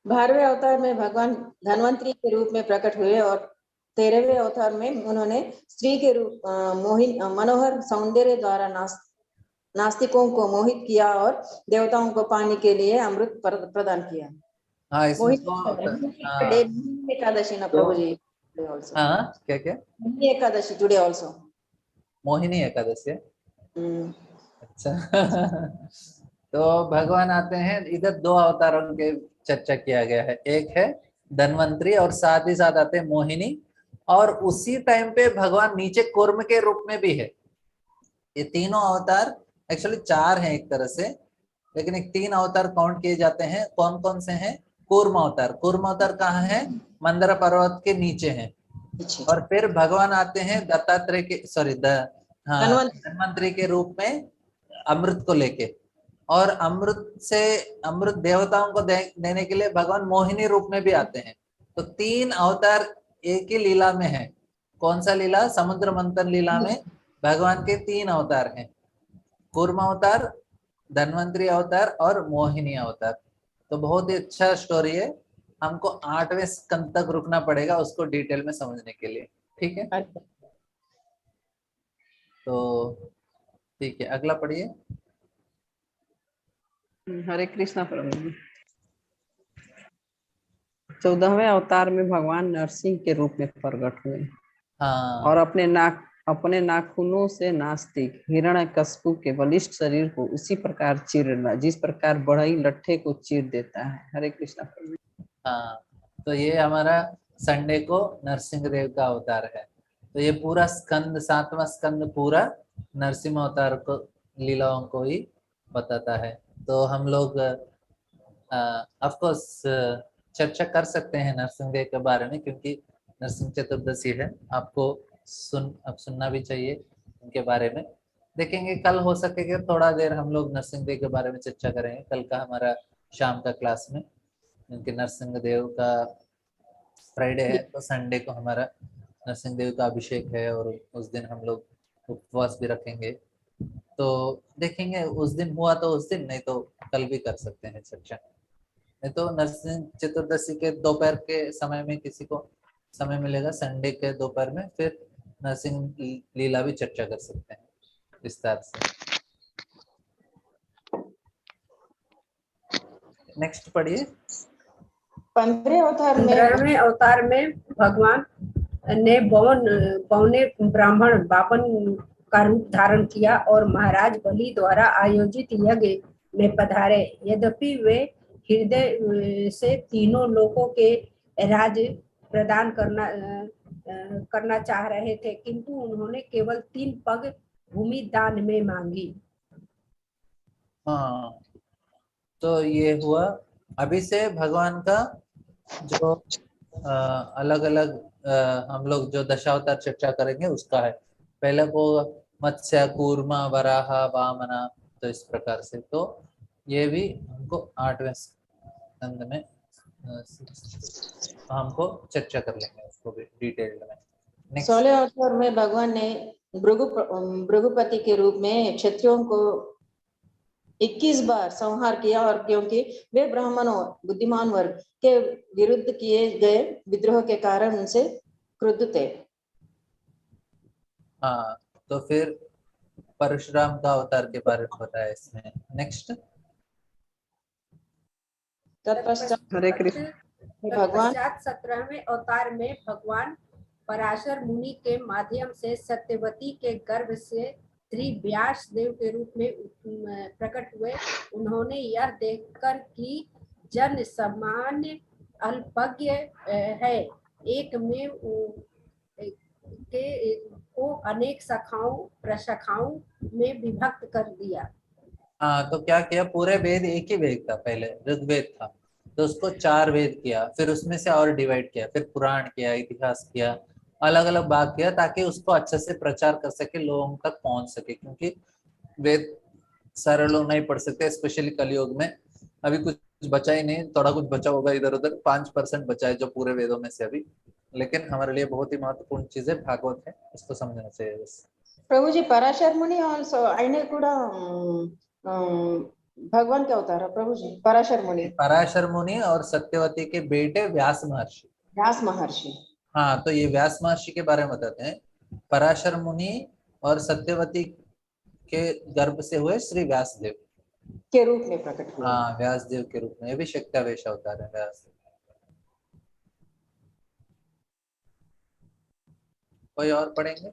S3: 12वें अवतार में भगवान धन्वंतरी के रूप में प्रकट हुए और 13वें अवतार में उन्होंने स्त्री के रूप मनोहर सौंदर्य द्वारा नास्तिकों को मोहित किया और देवताओं को पानी के लिए अमृत प्रदान किया।
S1: हाँ, इसमें
S3: मोहित
S1: तो
S3: एकादशी ना प्रभु जी।
S1: हाँ, क्या क्या
S3: एकादशी टुडे आल्सो
S1: मोहिनी एकादशी है। अच्छा। तो भगवान आते हैं, इधर दो अवतारों के चर्चा किया गया है, एक है धन्वंतरी और साथ ही साथ आते हैं मोहिनी, और उसी टाइम पे भगवान नीचे कूर्म के रूप में भी है। ये तीनों अवतार एक्चुअली चार हैं एक तरह से, लेकिन एक तीन अवतार काउंट किए जाते हैं। कौन कौन से हैं? कूर्म अवतार। कूर्म अवतार कहाँ है? मंदर पर्वत के नीचे है। और फिर भगवान आते हैं दत्तात्रेय के सॉरी धन्वंतरी के रूप में अमृत को लेके, और अमृत देवताओं को देने के लिए भगवान मोहिनी रूप में भी आते हैं। तो तीन अवतार एक ही लीला में है। कौन सा लीला? समुद्र मंथन लीला में भगवान के तीन अवतार हैं, कूर्म अवतार, धन्वंतरी अवतार और मोहिनी अवतार। तो बहुत ही अच्छा स्टोरी है, हमको 8वें स्कंद तक रुकना पड़ेगा उसको डिटेल में समझने के लिए। ठीक है, तो ठीक है, अगला पढ़िए।
S4: हरे कृष्णा प्रभु जी। 14वें अवतार में भगवान नरसिंह के रूप में प्रकट हुए
S1: हाँ,
S4: और अपने नाखूनों से नास्तिक हिरण्यकश्यप के बलिष्ठ शरीर को उसी प्रकार चीरना जिस प्रकार बढ़ई लट्ठे को चीर देता है। हरे कृष्णा प्रभु।
S1: हाँ, तो ये हमारा संडे को नरसिंह देव का अवतार है। तो ये पूरा स्कंद, 7वां स्कंद पूरा नरसिंह अवतार को लीलाओं को ही बताता है। तो हम लोग ऑफ कोर्स चर्चा कर सकते हैं नरसिंह देव के बारे में, क्योंकि नरसिंह चतुर्दशी है, आपको अब सुनना भी चाहिए उनके बारे में। देखेंगे कल हो सकेगा थोड़ा देर हम लोग नरसिंह देव के बारे में चर्चा करेंगे, कल का हमारा शाम का क्लास में, क्योंकि नरसिंह देव का फ्राइडे है तो संडे को हमारा नरसिंह देव का अभिषेक है, और उस दिन हम लोग उपवास भी रखेंगे। तो देखेंगे उस दिन हुआ तो उस दिन, नहीं तो कल भी कर सकते हैं चर्चा। नहीं तो नरसिंह चतुर्दशी के दोपहर के समय में किसी को समय मिलेगा, संडे के दोपहर में, फिर नरसिंह लीला भी चर्चा कर सकते हैं विस्तार से। नेक्स्ट पढ़िए।
S3: 15वें
S5: अवतार में भगवान ने बौने ब्राह्मण बापन का रूप धारण किया और महाराज बलि द्वारा आयोजित यज्ञ में पधारे। यद्यपि वे हृदय से तीनों लोकों के राज प्रदान करना चाह रहे थे, किंतु उन्होंने केवल 3 पग भूमि दान में मांगी।
S1: हाँ, तो ये हुआ। अभी से भगवान का जो अलग अलग हम लोग जो दशावतार चर्चा करेंगे उसका है। पहले वो मत्स्य, कूर्मा, वराह, वामना, तो इस प्रकार से। तो ये भी हमको 8वें स्कंद में हमको चर्चा कर लेंगे उसको भी डिटेल में। नेक्स्ट
S3: 16 अवतार में भगवान ने भृगुपति के रूप में क्षत्रियों को 21 बार संहार किया, और क्योंकि वे ब्राह्मणों बुद्धिमान वर्ग के विरुद्ध किए गए विद्रोह के कारण उनसे क्रुद्ध थे।
S1: हाँ, तो फिर परशुराम का अवतार के बारे में बताया इसमें। नेक्स्ट
S3: तत्पश्चात
S4: हरे कृष्ण।
S3: भगवान
S5: 17वें अवतार में भगवान पराशर मुनि के माध्यम से सत्यवती के गर्भ से श्री व्यास देव के रूप में प्रकट हुए। उन्होंने यह देखकर कि जन सामान्य अल्पज्ञ है, एक में के को अनेक शाखाओं प्रशाखाओं में विभक्त कर दिया।
S1: हाँ, तो क्या किया, पूरे वेद एक ही वेद था, पहले ऋग्वेद था, तो उसको 4 वेद किया, फिर उसमें से और डिवाइड किया, फिर पुराण किया, इतिहास किया, अलग अलग भाग किया, ताकि उसको अच्छे से प्रचार कर सके, लोगों तक पहुंच सके। क्योंकि वेद सारे लोग नहीं पढ़ सकते, स्पेशली कलयुग में। अभी कुछ बचा ही नहीं, थोड़ा कुछ बचा होगा इधर उधर, 5% बचा है जो पूरे वेदों में से अभी। लेकिन हमारे लिए बहुत ही महत्वपूर्ण चीज है भागवत है, इसको समझना चाहिए बस।
S3: प्रभु जी, पराशर मुनि आल्सो आयने कूड़ा भगवान के अवतार है प्रभु जी, पराशर मुनि।
S1: पराशर मुनि और सत्यवती के बेटे व्यास महर्षि।
S3: व्यास महर्षि।
S1: हाँ, तो ये व्यास महर्षि के बारे में बताते हैं। पराशर मुनि और सत्यवती के गर्भ से हुए श्री व्यासदेव
S3: के रूप में प्रकट हुए।
S1: हाँ, व्यासदेव के रूप में। ये भी शक्तावेश अवतार है व्यास। कोई और पढ़ेंगे?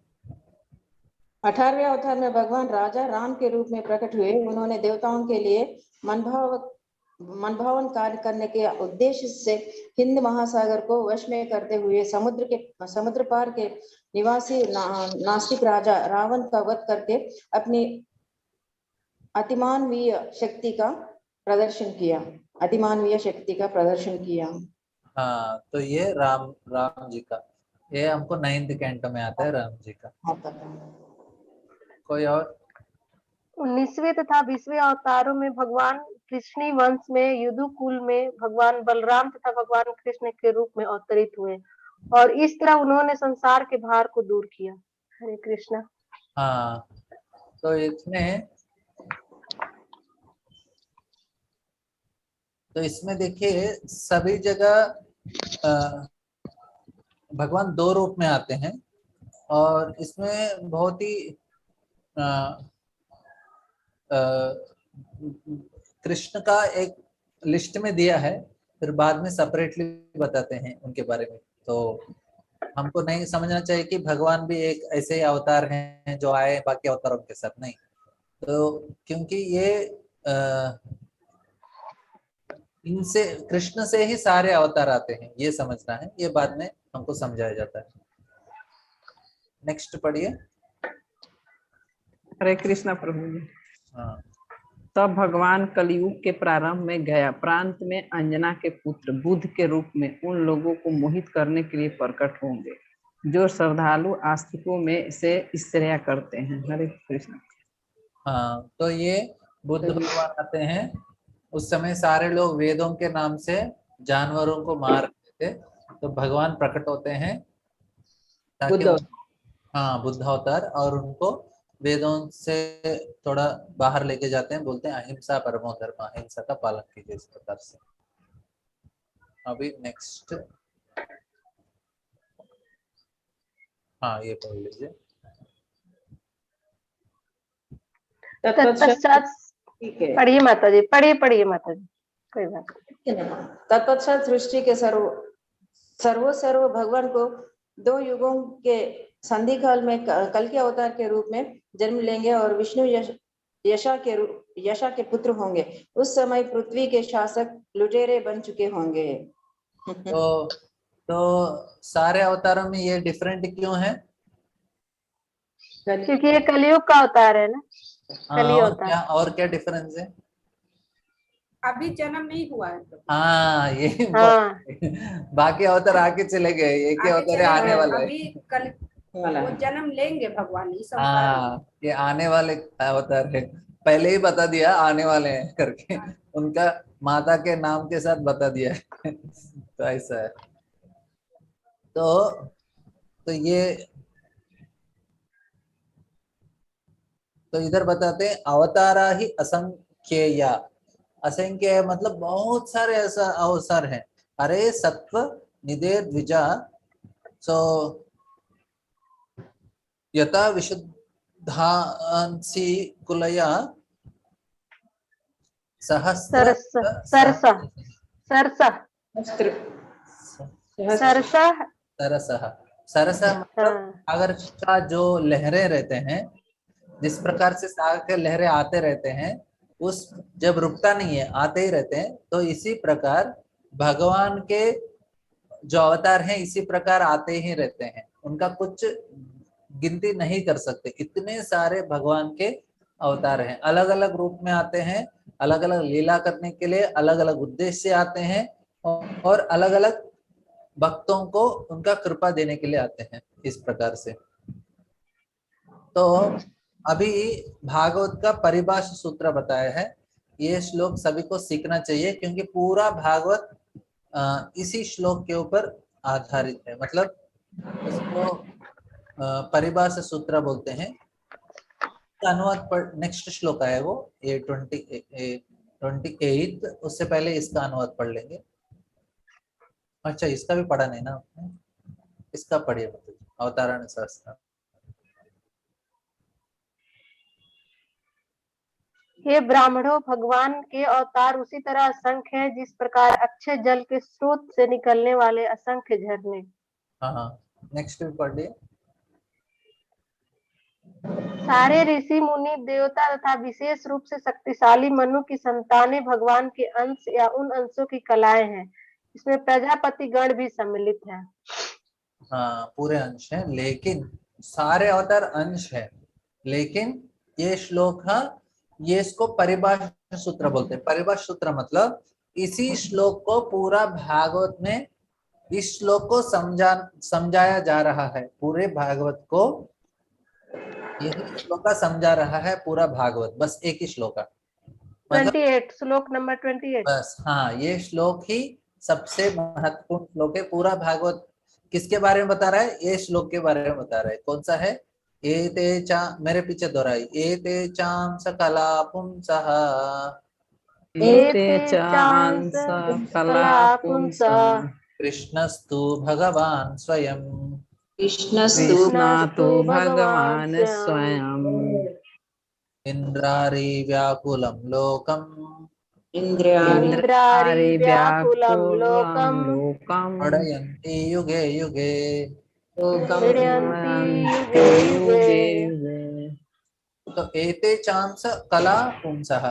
S3: 18वें अवतार में भगवान राजा राम के रूप में प्रकट हुए। उन्होंने देवताओं के लिए मनभावन कार्य करने के उद्देश्य से हिंद महासागर को वश में करते हुए समुद्र पार के निवासी नास्तिक राजा रावण का वध करके अपनी अतिमानवीय शक्ति का प्रदर्शन किया। अतिमानवीय शक्ति का प्रदर्शन किया।
S1: हाँ, तो ये राम जी का, ये हमको 9th कैंटो में आता है राम जी का। कोई और?
S2: 19वें तथा 20वें अवतारों में भगवान कृष्णी वंश में यदुकुल में भगवान बलराम तथा भगवान कृष्ण के रूप में अवतरित हुए, और इस तरह उन्होंने संसार के भार को दूर किया। हरे कृष्णा।
S1: हाँ, तो इसमें देखिए सभी जगह भगवान 2 रूप में आते हैं, और इसमें बहुत ही कृष्ण का एक लिस्ट में दिया है, फिर बाद में सेपरेटली बताते हैं उनके बारे में। तो हमको नहीं समझना चाहिए कि भगवान भी एक ऐसे ही अवतार हैं जो आए बाकी अवतारों के साथ, नहीं। तो क्योंकि ये इनसे, कृष्ण से ही सारे अवतार आते हैं, ये समझना है, ये बाद में हमको समझाया जाता है। नेक्स्ट पढ़िए।
S4: हरे कृष्णा प्रभु जी।
S1: हाँ,
S4: तब भगवान कलयुग के प्रारंभ में गया प्रांत में अंजना के पुत्र बुद्ध के रूप में उन लोगों को मोहित करने के लिए प्रकट होंगे जो श्रद्धालु आस्तिकों में से स्त्रियां करते हैं। हरे कृष्ण।
S1: हाँ, तो ये बुद्ध भगवान आते हैं। उस समय सारे लोग वेदों के नाम से जानवरों को मार रहे थे, तो भगवान प्रकट होते हैं ताकि हाँ, बुद्ध अवतार, और उनको वेदों से थोड़ा बाहर लेके जाते हैं, बोलते हैं अहिंसा परमो धर्म, अहिंसा का पालन कीजिए, इस प्रकार से। अभी नेक्स्ट, हाँ ये पढ़ लीजिए।
S2: तत्पश्चात पढ़िए माता जी, पढ़िए माता जी, कोई बात नहीं।
S3: तत्पश्चात सृष्टि के सर्व भगवान को 2 युगों के संधि काल में कल के अवतार के रूप में जन्म लेंगे और विष्णु यशा के पुत्र होंगे। उस समय पृथ्वी के शासक लुटेरे बन चुके होंगे।
S1: तो सारे अवतारों में ये डिफरेंट क्यों है?
S2: क्योंकि ये कलयुग का अवतार है ना, कली अवतार।
S1: और क्या डिफरेंस है?
S5: अभी जन्म नहीं हुआ है तो
S1: हाँ ये
S2: हाँ
S1: बाकी अवतार आगे चले गए, एक ही
S5: आगे
S1: अवतार
S5: चले
S1: आने
S5: गए।
S1: वाला है।
S5: अभी कल
S3: वाला
S5: वो
S3: है।
S5: जन्म लेंगे भगवान इस अवतार में।
S1: हाँ ये आने वाले अवतार है, पहले ही बता दिया आने वाले हैं करके, उनका माता के नाम के साथ बता दिया है। तो ऐसा है। तो ये तो इधर बताते हैं अवतारा ही असंख्येया। असंख्य मतलब बहुत सारे ऐसा अवसर हैं। अरे सत्व निधे द्विजा, सो यथा विशुद्धांसी कुलया सहस्र
S2: सरस सरसा सरसा
S3: सहस्त्र सहस्त्र
S2: सरसा।
S1: सरसः सरसः मतलब
S2: हाँ
S1: सागर का जो लहरें रहते हैं, जिस प्रकार से सागर के लहरें आते रहते हैं, उस जब रुकता नहीं है आते ही रहते हैं, तो इसी प्रकार भगवान के जो अवतार हैं इसी प्रकार आते ही रहते हैं। उनका कुछ गिनती नहीं कर सकते, इतने सारे भगवान के अवतार हैं। अलग अलग रूप में आते हैं, अलग अलग लीला करने के लिए, अलग अलग उद्देश्य से आते हैं, और अलग अलग भक्तों को उनका कृपा देने के लिए आते हैं, इस प्रकार से। तो अभी भागवत का परिभाषा सूत्र बताया है। ये श्लोक सभी को सीखना चाहिए, क्योंकि पूरा भागवत इसी श्लोक के ऊपर आधारित है। मतलब इसको परिभाषा सूत्र बोलते हैं। अनुवाद पर नेक्स्ट श्लोक है वो, ये 28, उससे पहले इसका अनुवाद पढ़ लेंगे। अच्छा इसका भी पढ़ा नहीं ना आपने, इसका पढ़िए, मतलब अवतारण शास्त्र।
S2: ये ब्राह्मणों, भगवान के अवतार उसी तरह असंख्य है, जिस प्रकार अक्षय जल के स्रोत से निकलने वाले असंख्य झरने।
S1: हाँ नेक्स्ट भी पढ़ लिए।
S2: सारे ऋषि मुनि देवता तथा विशेष रूप से शक्तिशाली मनु की संतानें भगवान के अंश या उन अंशों की कलाएं हैं। इसमें प्रजापति गण भी सम्मिलित है।
S1: हाँ पूरे अंश है, लेकिन सारे अवतार अंश है, लेकिन ये श्लोक, हाँ ये इसको परिभाषा सूत्र बोलते हैं। परिभाषा सूत्र मतलब इसी श्लोक को पूरा भागवत में, इस श्लोक को समझाया जा रहा है। पूरे भागवत को यही श्लोक समझा रहा है, पूरा भागवत बस एक ही श्लोक है। मतलब
S2: 28 श्लोक नंबर 28।
S1: बस हाँ ये श्लोक ही सबसे महत्वपूर्ण श्लोक है। पूरा भागवत किसके बारे में बता रहा है? ये श्लोक के बारे में बता रहा है। कौन सा है? एते चा, मेरे पीछे दोहराई, एते चाम सकला पुंसः
S4: एते चांस कला पुंसः
S1: कृष्णस्तु भगवान स्वयं
S3: कृष्णस्तु
S4: कृष्णातु भगवान स्वयं
S1: इंद्रारी व्याकुलं लोकम्
S3: इंद्रियाणि
S2: इंद्रारि व्याकुलं लोकम्
S4: लोकम्
S1: पडयन्ति युगे युगे।
S3: लोकम्
S2: क्रीडयन्ति युगे युगे।
S1: तो एते चांस कला पुंसः,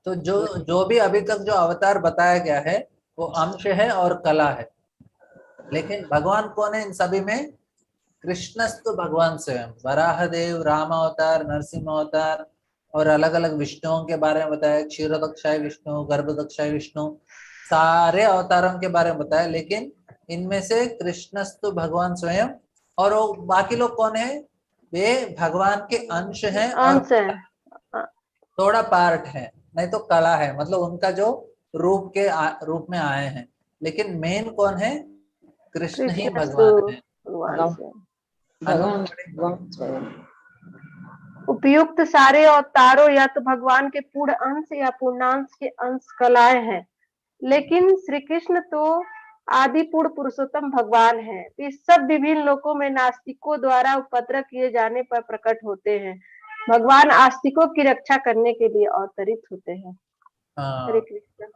S1: तो जो भी अभी तक जो अवतार बताया गया है वो अंश है और कला है। लेकिन भगवान कौन है इन सभी में? कृष्णस्तु भगवान स्वयं। वराहदेव, राम अवतार, नरसिंह अवतार, और अलग अलग विष्णुओं के बारे में बताया, क्षीरोदक्षाय विष्णु, गर्भदक्षाय विष्णु, सारे अवतारों के बारे में बताया। लेकिन इनमें से कृष्णस्तु भगवान स्वयं, और वो बाकी लोग कौन है? वे भगवान के अंश हैं और
S2: अंश है।
S1: थोड़ा पार्ट है, नहीं तो कला है। मतलब उनका जो रूप में आए हैं, लेकिन मेन कौन है? कृष्ण ही
S2: कृष्ण
S1: भगवान है।
S2: भगवान से।
S3: भगवान भगवान स्वयं।
S2: उपयुक्त सारे अवतारों या तो भगवान के पूर्ण अंश या पूर्णांश के अंश कलाएं हैं, लेकिन श्री कृष्ण तो आदि पूर्ण पुरुषोत्तम भगवान है। ये सब विभिन्न लोकों में नास्तिकों द्वारा उपद्रव किए जाने पर प्रकट होते हैं। भगवान आस्तिकों की रक्षा करने के लिए अवतरित होते हैं। हरे
S1: हाँ,
S2: कृष्ण।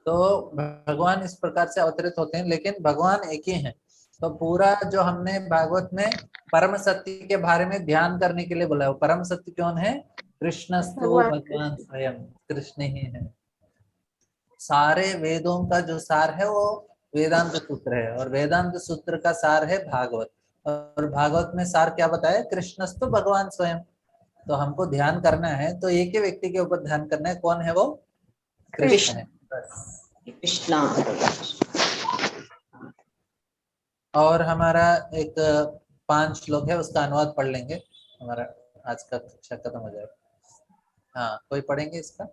S1: तो भगवान इस प्रकार से अवतरित होते हैं, लेकिन भगवान एक ही हैं। तो पूरा जो हमने भागवत में परम सत्य के बारे में ध्यान करने के लिए बोला है, वो परम सत्य कौन है? कृष्णस्तु
S2: भगवान
S1: भगवान स्वयं, कृष्ण ही है। सारे वेदों का जो सार है वो वेदांत सूत्र है, और वेदांत सूत्र का सार है भागवत। और भागवत में सार क्या बताया, कृष्णस्तु भगवान स्वयं। तो हमको ध्यान करना है तो एक ही व्यक्ति के ऊपर ध्यान करना है, कौन है वो, कृष्ण है बस।
S3: कृष्णा।
S1: और हमारा एक 5 श्लोक है, उसका अनुवाद पढ़ लेंगे, हमारा आज का कक्षा खत्म हो जाएगा। हाँ, कोई पढ़ेंगे इसका?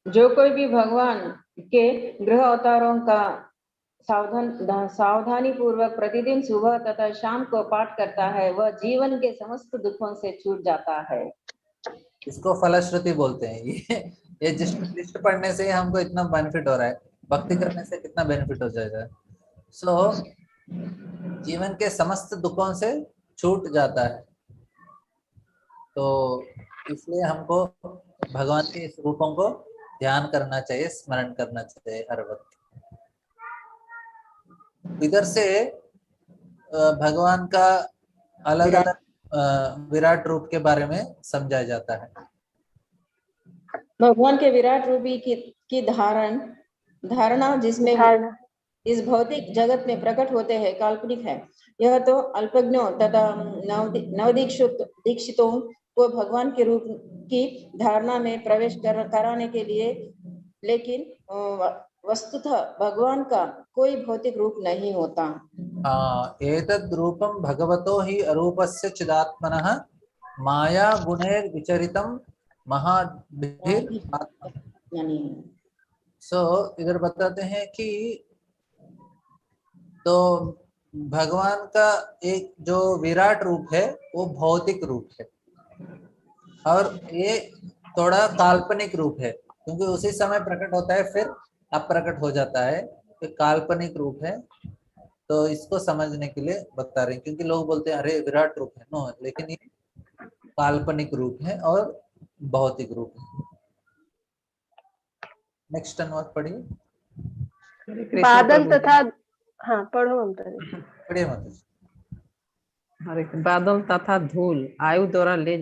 S3: जो कोई भी भगवान के गृह अवतारों का सावधानी पूर्वक प्रतिदिन सुबह तथा शाम को पाठ करता है, वह जीवन के समस्त दुखों से छूट जाता है।
S1: इसको फलश्रुति बोलते हैं। ये जिस लिस्ट पढ़ने से हमको इतना बेनिफिट हो रहा है, भक्ति करने से कितना बेनिफिट हो जाएगा। जीवन के समस्त दुखों से छूट जाता है। तो इसलिए हमको भगवान के इस रूपों को ध्यान करना चाहिए, स्मरण करना चाहिए हर वक्त। इधर से भगवान का अलग अलग विराट रूप के बारे में समझाया जाता है।
S3: भगवान के विराट रूप की धारणा जिसमें इस भौतिक जगत में प्रकट होते हैं काल्पनिक है। यह तो अल्पज्ञों तथा नवदीक्षितों को भगवान के रूप की धारणा में प्रवेश कराने के लिए, लेकिन वस्तुतः भगवान का कोई भौतिक रूप नहीं होता।
S1: एतद् रूपं भगवतो हि अरूपस्य चिदात्मनः माया गुणैर् विचरितं इधर बताते हैं कि तो भगवान का एक जो विराट रूप है वो भौतिक रूप है, और ये थोड़ा काल्पनिक रूप है, क्योंकि उसी समय प्रकट होता है फिर अप्रकट हो जाता है, तो काल्पनिक रूप है। तो इसको समझने के लिए बता रहे हैं, क्योंकि लोग बोलते हैं अरे विराट रूप है, नो, लेकिन ये काल्पनिक रूप है और भौतिक रूप है। नेक्स्ट अनुवाद पढ़िए।
S2: बादल तथा, हाँ पढ़ो ममता जी।
S1: पढ़िए माता जी।
S4: हरे बादल तथा धूल आयु द्वारा ले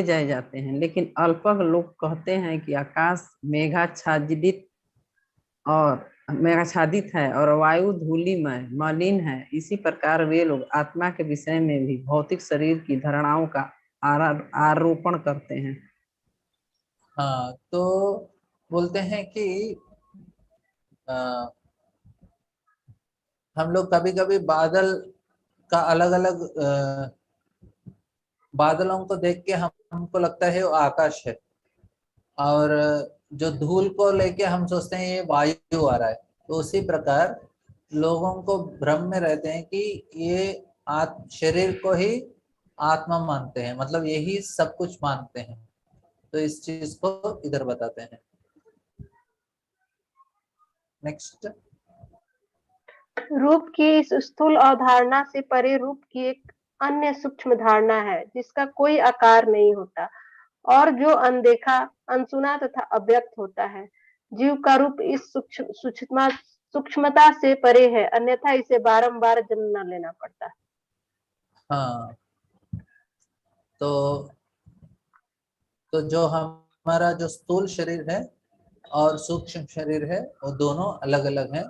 S4: जाए जाते हैं, लेकिन अल्पज्ञ लोग कहते हैं कि आकाश मेघाच्छादित है और वायु धूलिमय मलिन है। इसी प्रकार वे लोग आत्मा के विषय में भी भौतिक शरीर की धारणाओं का आरोपण करते हैं।
S1: हाँ, तो बोलते हैं कि हम लोग कभी कभी बादल का अलग अलग बादलों को देख के हमको लगता है वो आकाश है, और जो धूल को लेके हम सोचते हैं ये वायु आ रहा है। तो उसी प्रकार लोगों को भ्रम में रहते हैं कि ये शरीर को ही आत्मा मानते हैं, मतलब यही सब कुछ मानते हैं। तो इस चीज को इधर बताते हैं। नेक्स्ट,
S2: रूप की इस स्थूल अवधारणा से परे रूप की एक अन्य सूक्ष्म धारणा है जिसका कोई आकार नहीं होता और जो अनदेखा, अनसुना तथा अव्यक्त होता है। जीव का रूप इस सूक्ष्मता से परे है, अन्यथा इसे बारंबार जन्म लेना पड़ता है।
S1: हाँ, तो जो हमारा जो स्थूल शरीर है और सूक्ष्म शरीर है वो दोनों अलग अलग हैं,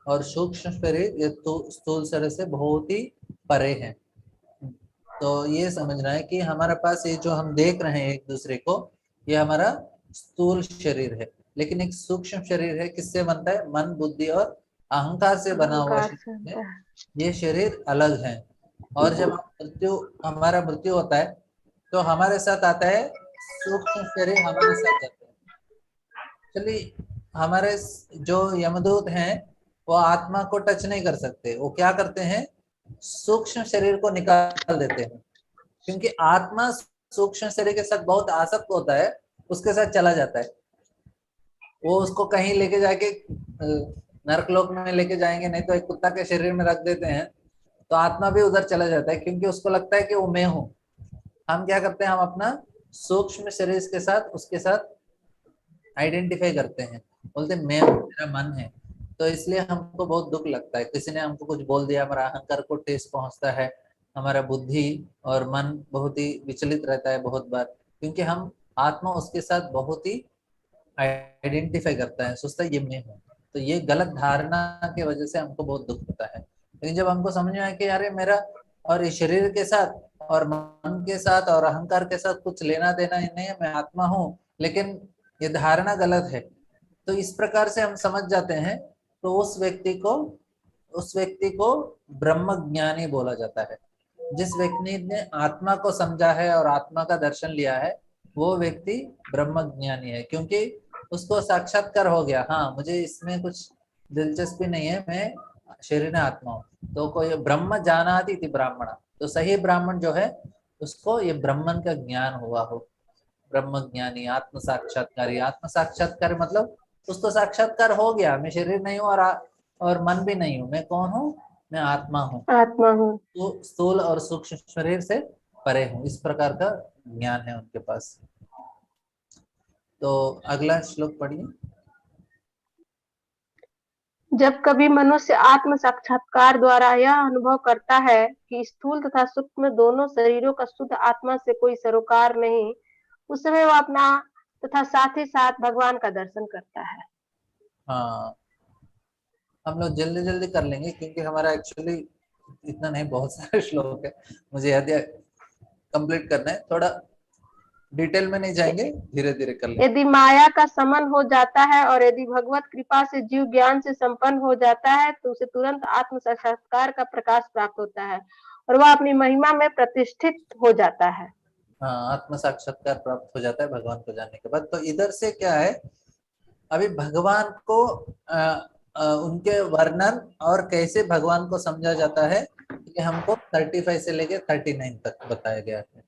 S1: और सूक्ष्म शरीर ये तो स्थूल शरीर से बहुत ही परे है। तो ये समझना है कि हमारे पास ये जो हम देख रहे हैं एक दूसरे को, ये हमारा स्थूल शरीर है, लेकिन एक सूक्ष्म शरीर है, किससे बनता है, मन, बुद्धि और अहंकार से बना हुआ शरीर है। ये शरीर अलग है, और जब हमारा मृत्यु होता है तो हमारे साथ आता है सूक्ष्म शरीर, हमारे साथ जाता है। चलिए, हमारे जो यमदूत हैं वो आत्मा को टच नहीं कर सकते, वो क्या करते हैं, सूक्ष्म शरीर को निकाल देते हैं, क्योंकि आत्मा सूक्ष्म शरीर के साथ बहुत आसक्त होता है, उसके साथ चला जाता है। वो उसको कहीं लेके जाके नरकलोक में लेके जाएंगे, नहीं तो एक कुत्ता के शरीर में रख देते हैं तो आत्मा भी उधर चला जाता है, क्योंकि उसको लगता है कि वो मैं हूं। हम क्या करते हैं, हम अपना सूक्ष्म शरीर के साथ उसके साथ आइडेंटिफाई करते हैं, बोलते मैं हूँ, मेरा मन है। तो इसलिए हमको बहुत दुख लगता है, किसी ने हमको कुछ बोल दिया, हमारा अहंकार को ठेस पहुंचता है, हमारा बुद्धि और मन बहुत ही विचलित रहता है बहुत बार, क्योंकि हम आत्मा उसके साथ बहुत ही आइडेंटिफाई करता है, सोचता है ये मैं हूँ। तो ये गलत धारणा की वजह से हमको बहुत दुख होता है। लेकिन जब हमको समझ में आया कि अरे मेरा और इस शरीर के साथ और मन के साथ और अहंकार के साथ कुछ लेना देना ही नहीं है, मैं आत्मा हूँ, लेकिन ये धारणा गलत है, तो इस प्रकार से हम समझ जाते हैं, तो उस व्यक्ति को ब्रह्म ज्ञानी बोला जाता है। जिस व्यक्ति ने आत्मा को समझा है और आत्मा का दर्शन लिया है, वो व्यक्ति ब्रह्म ज्ञानी है, क्योंकि उसको साक्षात्कार हो गया, हाँ मुझे इसमें कुछ दिलचस्पी नहीं है, मैं शरीर आत्मा हूँ। तो कोई ब्रह्म जानाति थी ब्राह्मण, तो सही ब्राह्मण जो है उसको ये ब्राह्मण का ज्ञान हुआ हो, ब्रह्म ज्ञानी, आत्म साक्षात्कारी। आत्म साक्षात्कार मतलब उसको साक्षात्कार हो गया, मैं शरीर नहीं हूँ और मन भी नहीं हूँ, मैं कौन हूँ, मैं आत्मा हूँ,
S2: आत्मा हूँ।
S1: तो स्थूल और सूक्ष्म शरीर से परे हूँ, इस प्रकार का ज्ञान है उनके पास। तो अगला श्लोक पढ़िए।
S2: जब कभी मनुष्य आत्म साक्षात्कार द्वारा यह अनुभव करता है कि स्थूल तथा सूक्ष्म दोनों शरीरों का शुद्ध आत्मा से कोई सरोकार नहीं, उस समय वह अपना तथा साथ ही साथ भगवान का दर्शन करता है।
S1: हाँ, हम लोग जल्दी जल्दी कर लेंगे क्योंकि हमारा एक्चुअली इतना नहीं, बहुत सारे श्लोक है, मुझे याद कंप्लीट करना है, थोड़ा डिटेल में नहीं जाएंगे, धीरे धीरे कर लेंगे।
S2: यदि माया का समन हो जाता है और यदि भगवत कृपा से जीव ज्ञान से संपन्न हो जाता है, तो उसे तुरंत आत्म साक्षात्कार का प्रकाश प्राप्त होता है और वह अपनी महिमा में प्रतिष्ठित हो जाता है।
S1: हाँ, आत्म साक्षात्कार प्राप्त हो जाता है भगवान को जानने के बाद। तो इधर से क्या है, अभी भगवान को उनके वर्णन और कैसे भगवान को समझा जाता है, ये हमको 35 से लेके 39 तक बताया गया है।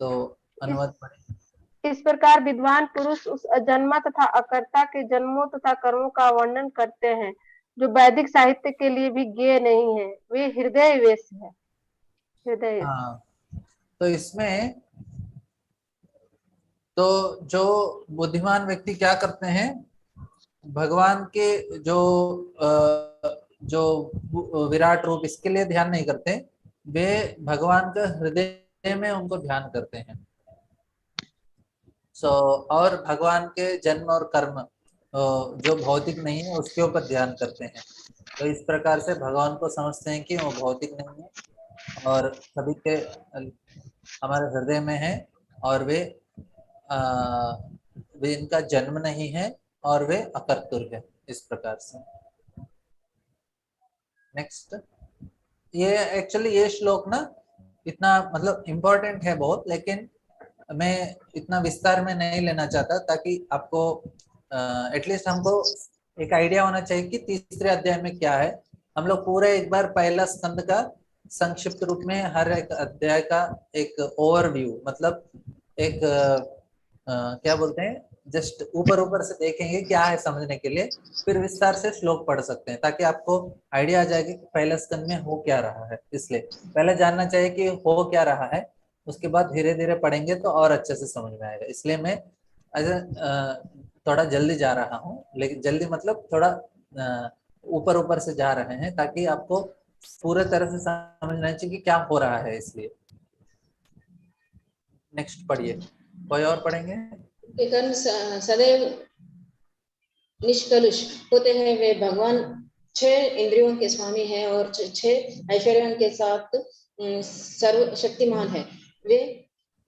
S1: तो अनुवाद पढ़ें।
S2: इस प्रकार विद्वान पुरुष उस अजन्मा तथा अकर्ता के जन्मों तथा कर्मों का वर्णन करते हैं जो वैदिक साहित्य के लिए भी ज्ञेय नहीं है, वे हृदय वेश है। हृदय।
S1: हाँ, तो इसमें तो जो बुद्धिमान व्यक्ति क्या करते हैं, भगवान के जो विराट रूप इसके लिए ध्यान नहीं करते, वे भगवान का हृदय में उनको ध्यान करते हैं। और भगवान के जन्म और कर्म जो भौतिक नहीं है उसके ऊपर ध्यान करते हैं। तो इस प्रकार से भगवान को समझते हैं कि वो भौतिक नहीं है और सभी के हमारे हृदय में है, और वे इनका जन्म नहीं है और वे अकर्तुर है, इस प्रकार से। नेक्स्ट, ये एक्चुअली ये श्लोक ना इतना मतलब इम्पोर्टेंट है बहुत, लेकिन मैं इतना विस्तार में नहीं लेना चाहता, ताकि आपको एटलीस्ट हमको एक आइडिया होना चाहिए कि तीसरे अध्याय में क्या है। हम लोग पूरे एक बार पहला स्कंद का संक्षिप्त रूप में हर एक अध्याय का एक ओवरव्यू, मतलब एक क्या बोलते हैं, जस्ट ऊपर ऊपर से देखेंगे क्या है समझने के लिए, फिर विस्तार से श्लोक पढ़ सकते हैं, ताकि आपको आइडिया आ जाए कि पहले स्कंद में हो क्या रहा है। इसलिए पहले जानना चाहिए कि हो क्या रहा है, उसके बाद धीरे धीरे पढ़ेंगे तो और अच्छे से समझ में आएगा। इसलिए मैं थोड़ा जल्दी जा रहा हूँ, लेकिन जल्दी मतलब थोड़ा ऊपर ऊपर से जा रहे हैं, ताकि आपको पूरे तरह से समझना चाहिए कि क्या हो रहा है। इसलिए नेक्स्ट पढ़िए, कोई और पढ़ेंगे।
S3: कर्म सदैव निष्कलुष होते हैं, वे भगवान 6 इंद्रियों के स्वामी हैं और 6 ऐश्वर्यों के साथ सर्वशक्तिमान है। वे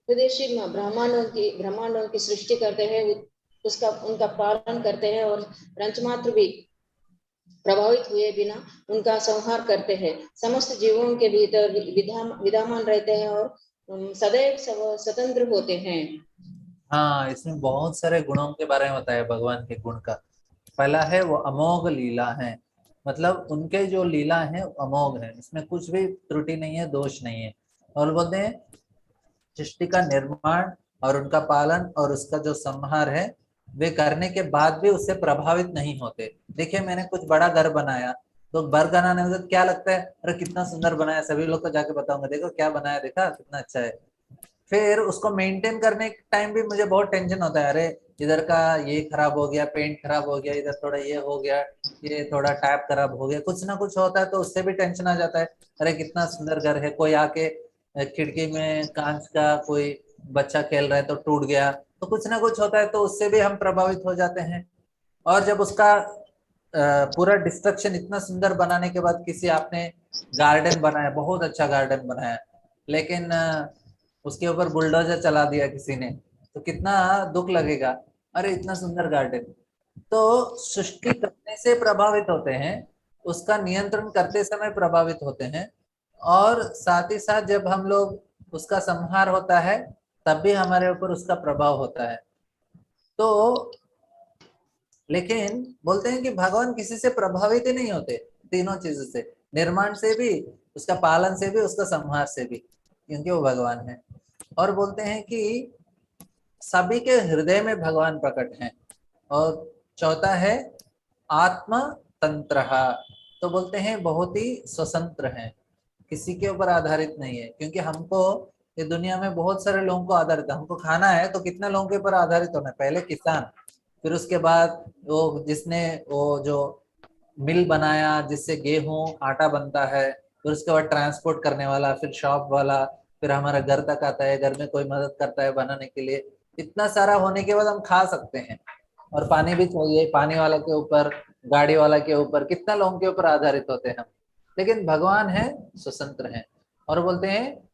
S3: विदेशी ब्रह्मांडों की सृष्टि करते हैं, उनका पालन करते हैं और रंचमात्र भी प्रभावित हुए बिना उनका संहार करते हैं। समस्त जीवों के भीतर विद्यमान रहते हैं और सदैव स्वतंत्र होते हैं।
S1: हाँ, इसमें बहुत सारे गुणों के बारे में बताया भगवान के गुण का। पहला है वो अमोघ लीला है, मतलब उनके जो लीला है अमोघ है, इसमें कुछ भी त्रुटि नहीं है, दोष नहीं है। और बोलते हैं सृष्टि का निर्माण और उनका पालन और उसका जो संहार है, वे करने के बाद भी उससे प्रभावित नहीं होते। देखिए, मैंने कुछ बड़ा घर बनाया, तो घर बनाने में क्या लगता है, अरे कितना सुंदर बनाया, सभी लोग को जाके बताऊंगा, देखो क्या बनाया, देखा कितना अच्छा है। फिर उसको मेंटेन करने के टाइम भी मुझे बहुत टेंशन होता है, अरे इधर का ये खराब हो गया, पेंट खराब हो गया, इधर थोड़ा ये हो गया, ये थोड़ा टैप खराब हो गया, कुछ ना कुछ होता है, तो उससे भी टेंशन आ जाता है। अरे कितना सुंदर घर है, कोई आके खिड़की में कांच का कोई बच्चा खेल रहा है तो टूट गया, तो कुछ ना कुछ होता है, तो उससे भी हम प्रभावित हो जाते हैं। और जब उसका पूरा डिस्ट्रक्शन इतना सुंदर बनाने के बाद किसी आपने गार्डन बनाया, बहुत अच्छा गार्डन बनाया, लेकिन उसके ऊपर बुलडोजर चला दिया किसी ने, तो कितना दुख लगेगा। अरे इतना सुंदर गार्डन। तो सृष्टि करने से प्रभावित होते हैं, उसका नियंत्रण करते समय प्रभावित होते हैं, और साथ ही साथ जब हम लोग उसका संहार होता है तब भी हमारे ऊपर उसका प्रभाव होता है। तो लेकिन बोलते हैं कि भगवान किसी से प्रभावित ही नहीं होते, तीनों चीजों से, निर्माण से भी, उसका पालन से भी, उसका संहार से भी, क्योंकि वो भगवान है। और बोलते हैं कि सभी के हृदय में भगवान प्रकट हैं। और चौथा है आत्म तंत्र, तो बोलते हैं बहुत ही स्वतंत्र हैं, किसी के ऊपर आधारित नहीं है। क्योंकि हमको ये दुनिया में बहुत सारे लोगों को आधारित है, हमको खाना है तो कितने लोगों के ऊपर आधारित होना है, पहले किसान, फिर उसके बाद वो जिसने वो जो मिल बनाया जिससे गेहूं आटा बनता है, फिर उसके बाद ट्रांसपोर्ट करने वाला, फिर शॉप वाला, फिर हमारा घर तक आता है, घर में कोई मदद करता है बनाने के लिए। इतना सारा होने के बाद हम खा सकते हैं। और पानी भी चाहिए, पानी वाला के ऊपर, गाड़ी वाला के ऊपर, कितना लोगों के ऊपर आधारित होते हैं हम। लेकिन भगवान है, स्वतंत्र हैं। और बोलते हैं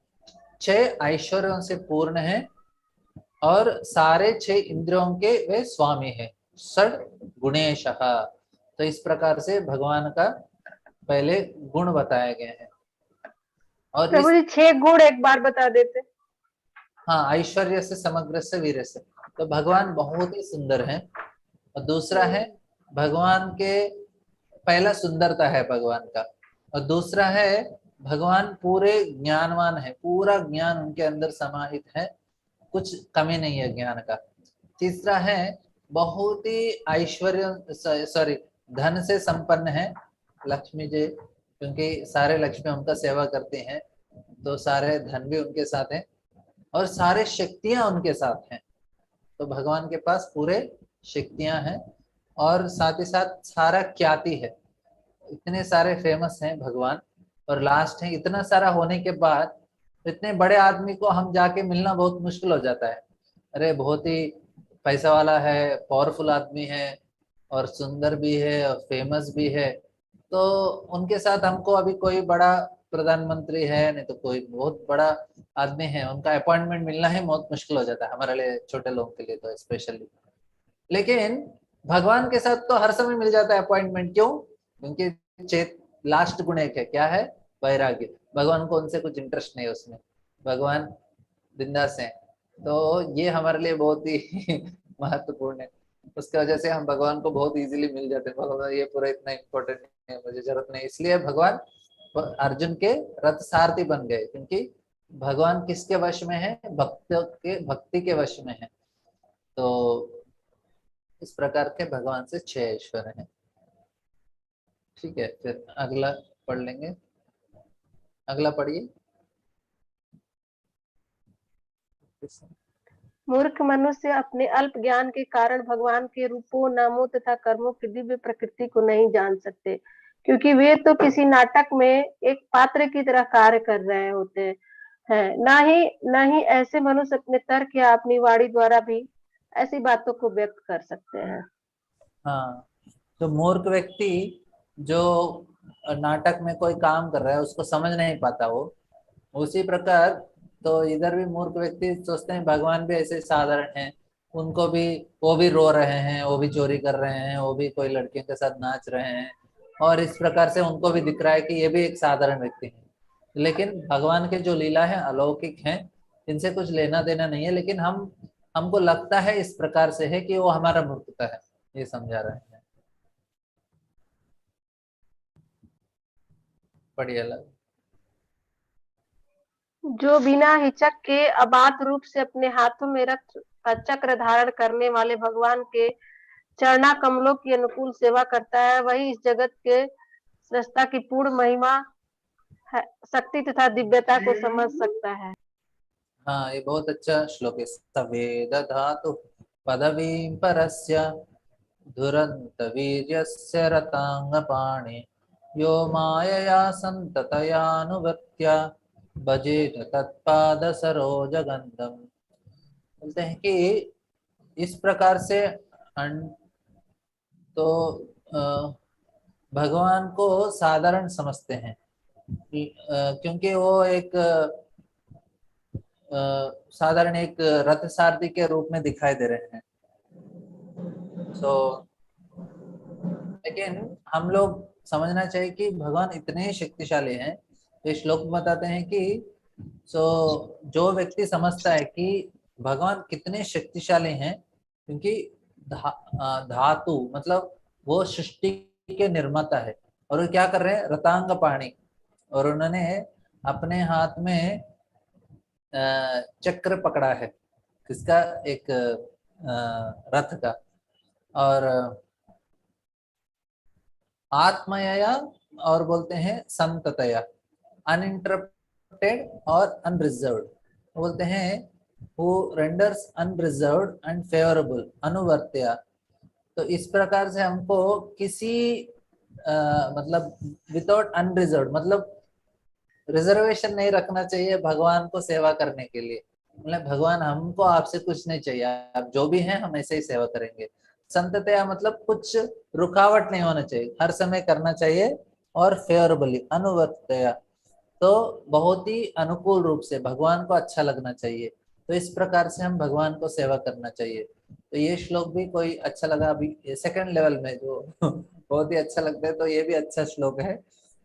S1: 6 ऐश्वर्यों से पूर्ण है, और सारे 6 इंद्रियों के वे स्वामी है, षड गुणेशः। तो इस प्रकार से भगवान का पहले गुण बताए गए हैं। और
S2: प्रभु
S1: इस,
S2: जी 6 गुण एक बार बता देते।
S1: हाँ, ऐश्वर्य से, समग्र से, वीर से, तो भगवान बहुत ही सुंदर है। और दूसरा है भगवान के, पहला सुंदरता है भगवान का, और दूसरा है भगवान पूरे ज्ञानवान है, पूरा ज्ञान उनके अंदर समाहित है, कुछ कमी नहीं है ज्ञान का। तीसरा है बहुत ही ऐश्वर्य, सॉरी, धन से संपन्न है, लक्ष्मी जी, क्योंकि सारे लक्ष्मी उनका सेवा करते हैं, तो सारे धन भी उनके साथ हैं, और सारे शक्तियां उनके साथ हैं। तो भगवान के पास पूरे शक्तियां हैं, और साथ ही साथ सारा ख्याति है, इतने सारे फेमस हैं भगवान। और लास्ट है, इतना सारा होने के बाद इतने बड़े आदमी को हम जाके मिलना बहुत मुश्किल हो जाता है। अरे बहुत ही पैसा वाला है, पावरफुल आदमी है, और सुंदर भी है, और फेमस भी है, तो उनके साथ हमको अभी कोई बड़ा प्रधानमंत्री है, नहीं तो कोई बहुत बड़ा आदमी है, उनका अपॉइंटमेंट मिलना ही बहुत मुश्किल हो जाता है हमारे लिए, छोटे लोगों के लिए तो स्पेशली। लेकिन भगवान के साथ तो हर समय मिल जाता है अपॉइंटमेंट। क्यों? क्योंकि चेत लास्ट गुण एक है, क्या है? वैराग्य। भगवान को उनसे कुछ इंटरेस्ट नहीं है उसमें, भगवान बिंदास है। तो ये हमारे लिए बहुत ही महत्वपूर्ण है। उसकी वजह से हम भगवान को बहुत इजीली मिल जाते हैं। भगवान ये पूरा इतना इम्पोर्टेंट नहीं है, मुझे जरूरत नहीं, इसलिए भगवान अर्जुन के रथ सारथी बन गए, क्योंकि भगवान किसके वश में है? भक्ति के वश में है। तो इस प्रकार के भगवान से 6 ऐश्वर्य हैं। ठीक है, फिर अगला पढ़ लेंगे। अगला पढ़िए।
S2: मूर्ख मनुष्य अपने अल्प ज्ञान के कारण भगवान के रूपों, नामों तथा कर्मों की दिव्य प्रकृति को नहीं जान सकते, क्योंकि वे तो किसी नाटक में एक पात्र की तरह कार्य कर रहे होते हैं। ना ही ऐसे मनुष्य अपने तर्क या अपनी वाणी द्वारा भी ऐसी बातों को व्यक्त कर सकते हैं।
S1: हाँ, तो मूर्ख व्यक्ति जो नाटक में कोई काम कर रहा है उसको समझ नहीं पाता, वो उसी प्रकार तो इधर भी मूर्ख व्यक्ति सोचते हैं भगवान भी ऐसे साधारण हैं, उनको भी, वो भी रो रहे हैं, वो भी चोरी कर रहे हैं, वो भी कोई लड़कियों के साथ नाच रहे हैं, और इस प्रकार से उनको भी दिख रहा है कि ये भी एक साधारण व्यक्ति है। लेकिन भगवान के जो लीला है अलौकिक है, इनसे कुछ लेना देना नहीं है, लेकिन हमको लगता है इस प्रकार से है कि वो हमारा मूर्खता है, ये समझा रहे हैं। बढ़िया लगा।
S2: जो बिना हिचक के अबाध रूप से अपने हाथों में रथ का चक्र धारण करने वाले भगवान के चरणा कमलों की अनुकूल सेवा करता है, वही इस जगत के सृष्टा की पूर्ण महिमा, शक्ति तथा दिव्यता को समझ सकता है।
S1: हाँ, ये बहुत अच्छा श्लोक है। सवेद धातु पदवीं परस्य दुरंत वीर्यस्य रतांगपाणि यो मायया संततयानुगत्य भजेत तत्पाद सरोजगंधम। बोलते हैं कि इस प्रकार से तो भगवान को साधारण समझते हैं, क्योंकि वो एक साधारण एक रथ सारथी के रूप में दिखाई दे रहे हैं। सो लेकिन हम लोग समझना चाहिए कि भगवान इतने शक्तिशाली हैं। तो श्लोक बताते हैं कि जो व्यक्ति समझता है कि भगवान कितने शक्तिशाली हैं, क्योंकि धातु मतलब वो सृष्टि के निर्माता है, और वो क्या कर रहे हैं, रतांग पाणी, और उन्होंने अपने हाथ में चक्र पकड़ा है, किसका, एक रथ का, और आत्मया, और बोलते हैं संततया, अनइंटरप्टेड और अनरिजर्व्ड, बोलते हैं who renders unreserved and favorable अनुवर्त्या। तो इस प्रकार से हमको किसी मतलब विदाउट अनरिजर्व्ड मतलब रिजर्वेशन नहीं रखना चाहिए भगवान को सेवा करने के लिए। मतलब भगवान हमको आपसे कुछ नहीं चाहिए, आप जो भी हैं हम ऐसे ही सेवा करेंगे। संततया मतलब कुछ रुकावट नहीं होना चाहिए, हर समय करना चाहिए, और फेवरेबली अनुवर्तया तो बहुत ही अनुकूल रूप से भगवान को अच्छा लगना चाहिए। तो इस प्रकार से हम भगवान को सेवा करना चाहिए। तो ये श्लोक भी कोई अच्छा लगा, अभी सेकंड लेवल में जो बहुत ही अच्छा लगता है, तो ये भी अच्छा श्लोक है।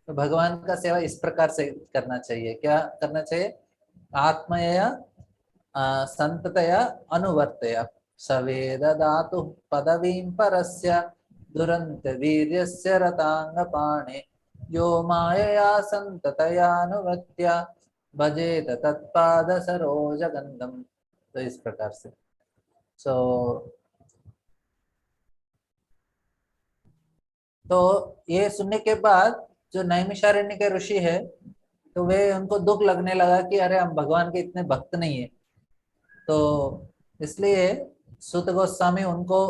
S1: तो भगवान का सेवा इस प्रकार से करना चाहिए, क्या करना चाहिए, आत्मया संततया अनुवर्तया सवेद धातु पदवीं परस्य दुरंत वीर्यस्य रतांगपाणे यो मायया संततयानुवत्या भजेत तत्पाद सरोजगंधम। तो इस प्रकार से तो ये सुनने के बाद जो नैमिषारण्य के ऋषि है, तो वे उनको दुख लगने लगा कि अरे हम भगवान के इतने भक्त नहीं है। तो इसलिए सूत गोस्वामी उनको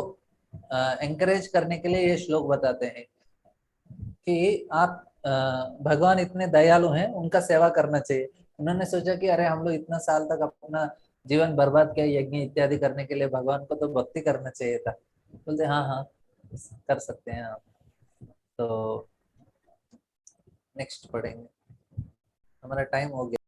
S1: एंकरेज करने के लिए ये श्लोक बताते हैं कि आप भगवान इतने दयालु हैं, उनका सेवा करना चाहिए। उन्होंने सोचा कि अरे हम लोग इतना साल तक अपना जीवन बर्बाद किया यज्ञ इत्यादि करने के लिए, भगवान को तो भक्ति करना चाहिए था। बोलते हाँ हाँ कर सकते हैं आप। तो नेक्स्ट पढ़ेंगे, हमारा टाइम हो गया।